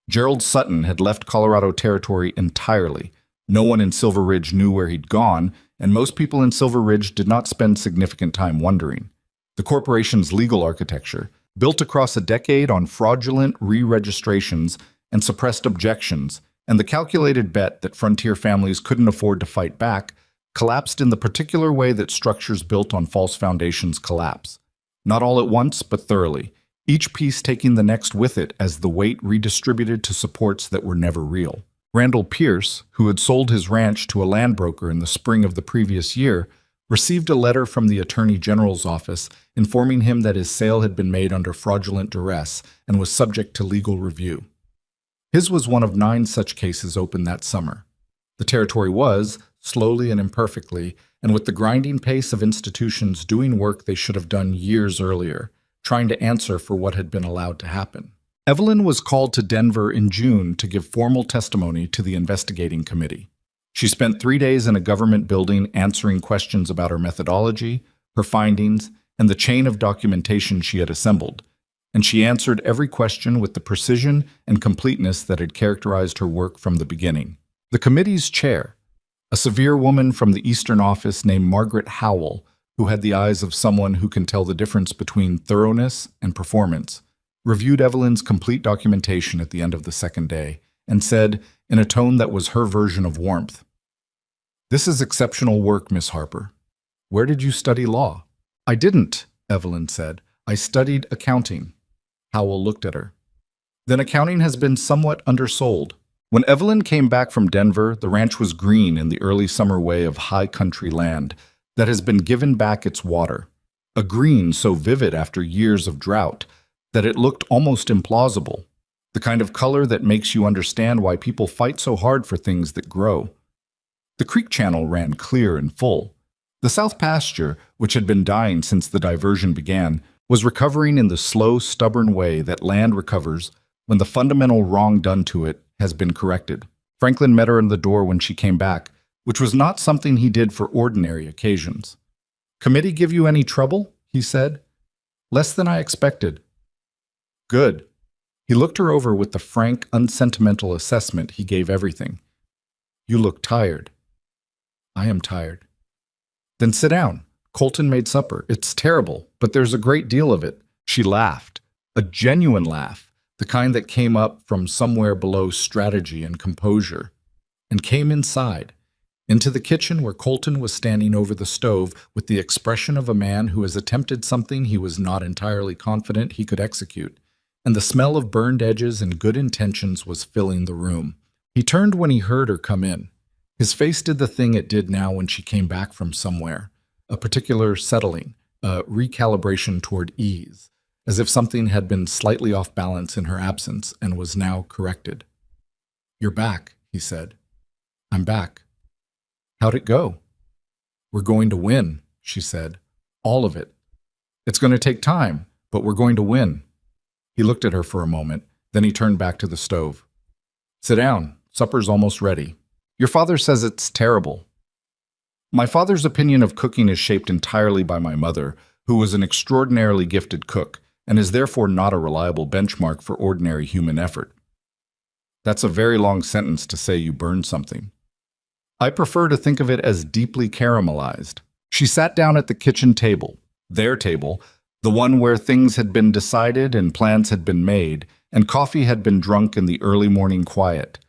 S1: Gerald Sutton had left Colorado Territory entirely. No one in Silver Ridge knew where he'd gone, and most people in Silver Ridge did not spend significant time wondering. The corporation's legal architecture, built across a decade on fraudulent re-registrations and suppressed objections, and the calculated bet that frontier families couldn't afford to fight back, collapsed in the particular way that structures built on false foundations collapse. Not all at once, but thoroughly, each piece taking the next with it as the weight redistributed to supports that were never real. Randall Pierce, who had sold his ranch to a land broker in the spring of the previous year, received a letter from the Attorney General's office informing him that his sale had been made under fraudulent duress and was subject to legal review. His was one of 9 such cases opened that summer. The territory was, slowly and imperfectly, and with the grinding pace of institutions doing work they should have done years earlier, trying to answer for what had been allowed to happen. Evelyn was called to Denver in June to give formal testimony to the investigating committee. She spent 3 days in a government building answering questions about her methodology, her findings, and the chain of documentation she had assembled, and she answered every question with the precision and completeness that had characterized her work from the beginning. The committee's chair, a severe woman from the Eastern office named Margaret Howell, who had the eyes of someone who can tell the difference between thoroughness and performance, reviewed Evelyn's complete documentation at the end of the second day and said, in a tone that was her version of warmth, "This is exceptional work, Miss Harper. Where did you study law?" "I didn't," Evelyn said. "I studied accounting." Howell looked at her. "Then accounting has been somewhat undersold." When Evelyn came back from Denver, the ranch was green in the early summer way of high country land that has been given back its water, a green so vivid after years of drought that it looked almost implausible, the kind of color that makes you understand why people fight so hard for things that grow. The creek channel ran clear and full. The south pasture, which had been dying since the diversion began, was recovering in the slow, stubborn way that land recovers when the fundamental wrong done to it has been corrected. Franklin met her in the door when she came back, which was not something he did for ordinary occasions. "Committee give you any trouble?" he said. "Less than I expected." "Good." He looked her over with the frank, unsentimental assessment he gave everything. "You look tired." "I am tired." "Then sit down. Colton made supper. It's terrible, but there's a great deal of it." She laughed, a genuine laugh, the kind that came up from somewhere below strategy and composure, and came inside, into the kitchen where Colton was standing over the stove with the expression of a man who has attempted something he was not entirely confident he could execute, and the smell of burned edges and good intentions was filling the room. He turned when he heard her come in. His face did the thing it did now when she came back from somewhere, a particular settling, a recalibration toward ease, as if something had been slightly off balance in her absence and was now corrected. "You're back," he said. "I'm back." "How'd it go?" "We're going to win," she said. "All of it. It's going to take time, but we're going to win." He looked at her for a moment, then he turned back to the stove. "Sit down. Supper's almost ready." Your father says it's terrible. My father's opinion of cooking is shaped entirely by my mother, who was an extraordinarily gifted cook and is therefore not a reliable benchmark for ordinary human effort. That's a very long sentence to say you burned something. I prefer to think of it as deeply caramelized. She sat down at the kitchen table, their table, the one where things had been decided and plans had been made, and coffee had been drunk in the early morning quiet.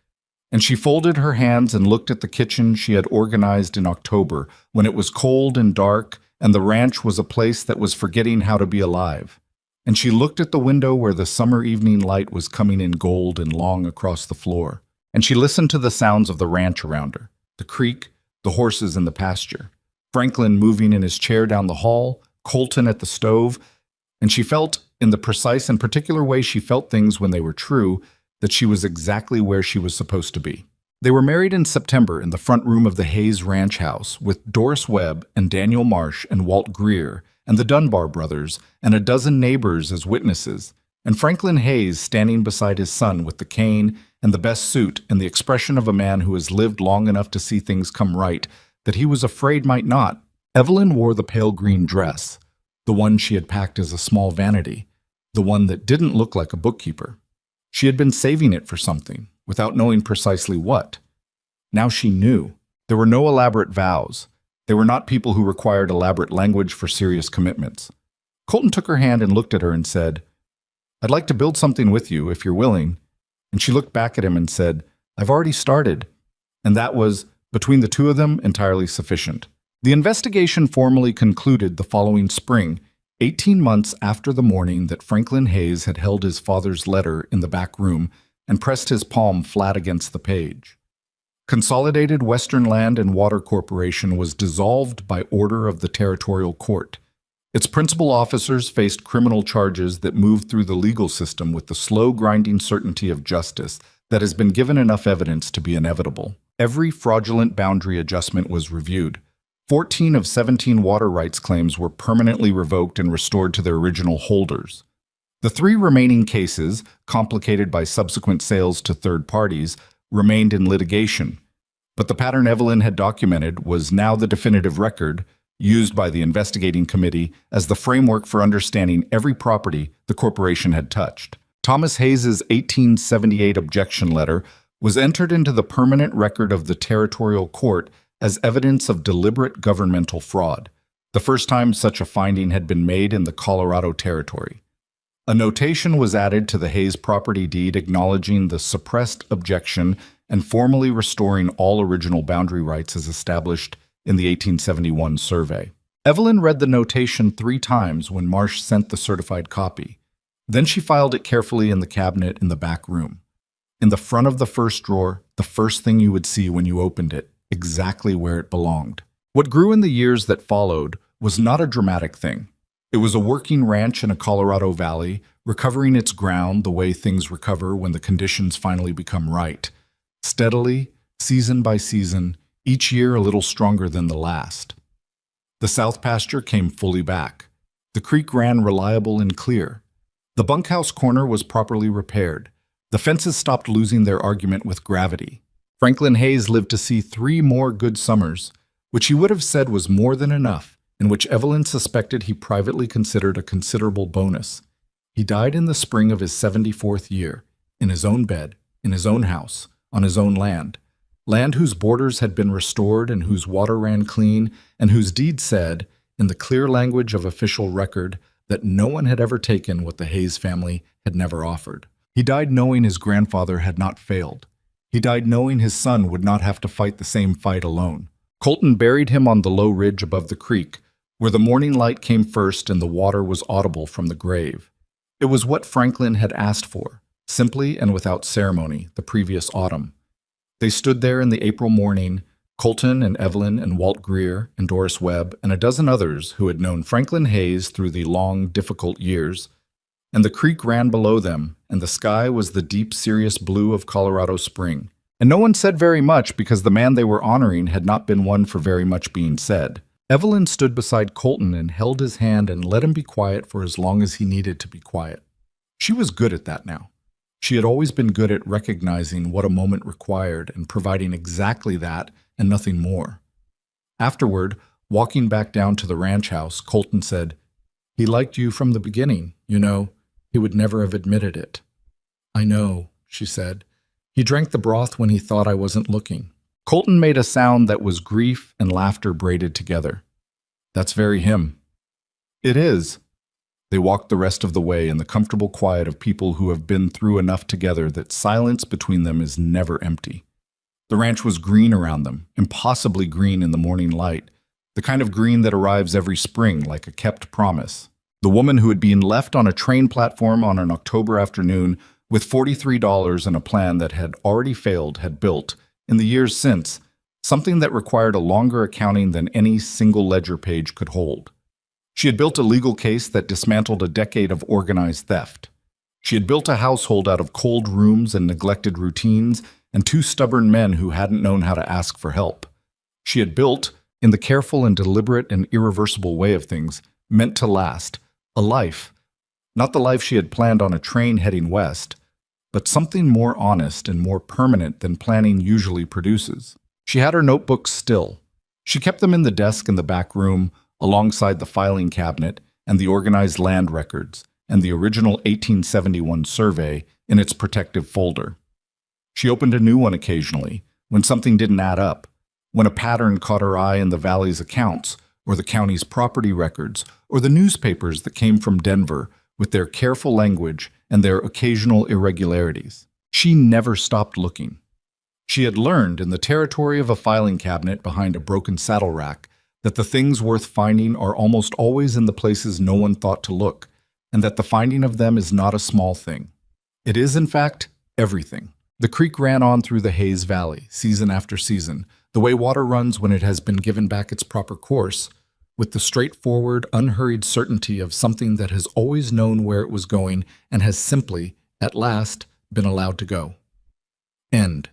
S1: And she folded her hands and looked at the kitchen she had organized in October, when it was cold and dark, and the ranch was a place that was forgetting how to be alive. And she looked at the window where the summer evening light was coming in gold and long across the floor. And she listened to the sounds of the ranch around her, the creek, the horses in the pasture, Franklin moving in his chair down the hall, Colton at the stove, and she felt, in the precise and particular way she felt things when they were true, that she was exactly where she was supposed to be. They were married in September in the front room of the Hayes Ranch House with Doris Webb and Daniel Marsh and Walt Greer and the Dunbar brothers and a dozen neighbors as witnesses, and Franklin Hayes standing beside his son with the cane and the best suit and the expression of a man who has lived long enough to see things come right that he was afraid might not. Evelyn wore the pale green dress, the one she had packed as a small vanity, the one that didn't look like a bookkeeper. She had been saving it for something, without knowing precisely what. Now she knew. There were no elaborate vows. They were not people who required elaborate language for serious commitments. Colton took her hand and looked at her and said, "I'd like to build something with you, if you're willing." And she looked back at him and said, "I've already started." And that was, between the two of them, entirely sufficient. The investigation formally concluded the following spring, 18 months after the morning that Franklin Hayes had held his father's letter in the back room and pressed his palm flat against the page. Consolidated Western Land and Water Corporation was dissolved by order of the Territorial Court. Its principal officers faced criminal charges that moved through the legal system with the slow grinding certainty of justice that has been given enough evidence to be inevitable. Every fraudulent boundary adjustment was reviewed. 14 of 17 water rights claims were permanently revoked and restored to their original holders. The 3 remaining cases, complicated by subsequent sales to third parties, remained in litigation. But the pattern Evelyn had documented was now the definitive record, used by the investigating committee as the framework for understanding every property the corporation had touched. Thomas Hayes's 1878 objection letter was entered into the permanent record of the Territorial Court as evidence of deliberate governmental fraud, the first time such a finding had been made in the Colorado Territory. A notation was added to the Hayes property deed acknowledging the suppressed objection and formally restoring all original boundary rights as established in the 1871 survey. Evelyn read the notation 3 times when Marsh sent the certified copy. Then she filed it carefully in the cabinet in the back room. In the front of the first drawer, the first thing you would see when you opened it, exactly where it belonged. What grew in the years that followed was not a dramatic thing. It was a working ranch in a Colorado valley, recovering its ground the way things recover when the conditions finally become right. Steadily, season by season, each year a little stronger than the last. The south pasture came fully back. The creek ran reliable and clear. The bunkhouse corner was properly repaired. The fences stopped losing their argument with gravity. Franklin Hayes lived to see 3 more good summers, which he would have said was more than enough, and which Evelyn suspected he privately considered a considerable bonus. He died in the spring of his 74th year, in his own bed, in his own house, on his own land whose borders had been restored and whose water ran clean, and whose deed said, in the clear language of official record, that no one had ever taken what the Hayes family had never offered. He died knowing his grandfather had not failed. He died knowing his son would not have to fight the same fight alone. Colton buried him on the low ridge above the creek, where the morning light came first and the water was audible from the grave. It was what Franklin had asked for, simply and without ceremony, the previous autumn. They stood there in the April morning, Colton and Evelyn and Walt Greer and Doris Webb and a dozen others who had known Franklin Hayes through the long, difficult years, and the creek ran below them, and the sky was the deep, serious blue of Colorado spring. And no one said very much because the man they were honoring had not been one for very much being said. Evelyn stood beside Colton and held his hand and let him be quiet for as long as he needed to be quiet. She was good at that now. She had always been good at recognizing what a moment required and providing exactly that and nothing more. Afterward, walking back down to the ranch house, Colton said, "He liked you from the beginning, you know. He would never have admitted it." "I know," she said. "He drank the broth when he thought I wasn't looking." Colton made a sound that was grief and laughter braided together. "That's very him." "It is." They walked the rest of the way in the comfortable quiet of people who have been through enough together that silence between them is never empty. The ranch was green around them, impossibly green in the morning light, the kind of green that arrives every spring like a kept promise. The woman who had been left on a train platform on an October afternoon with $43 and a plan that had already failed had built, in the years since, something that required a longer accounting than any single ledger page could hold. She had built a legal case that dismantled a decade of organized theft. She had built a household out of cold rooms and neglected routines and two stubborn men who hadn't known how to ask for help. She had built, in the careful and deliberate and irreversible way of things, meant to last, a life, not the life she had planned on a train heading west, but something more honest and more permanent than planning usually produces. She had her notebooks still. She kept them in the desk in the back room, alongside the filing cabinet and the organized land records and the original 1871 survey in its protective folder. She opened a new one occasionally, when something didn't add up, when a pattern caught her eye in the valley's accounts, or the county's property records, or the newspapers that came from Denver with their careful language and their occasional irregularities. She never stopped looking. She had learned in the territory of a filing cabinet behind a broken saddle rack that the things worth finding are almost always in the places no one thought to look, and that the finding of them is not a small thing. It is, in fact, everything. The creek ran on through the Hayes Valley, season after season, the way water runs when it has been given back its proper course, with the straightforward, unhurried certainty of something that has always known where it was going and has simply, at last, been allowed to go. End.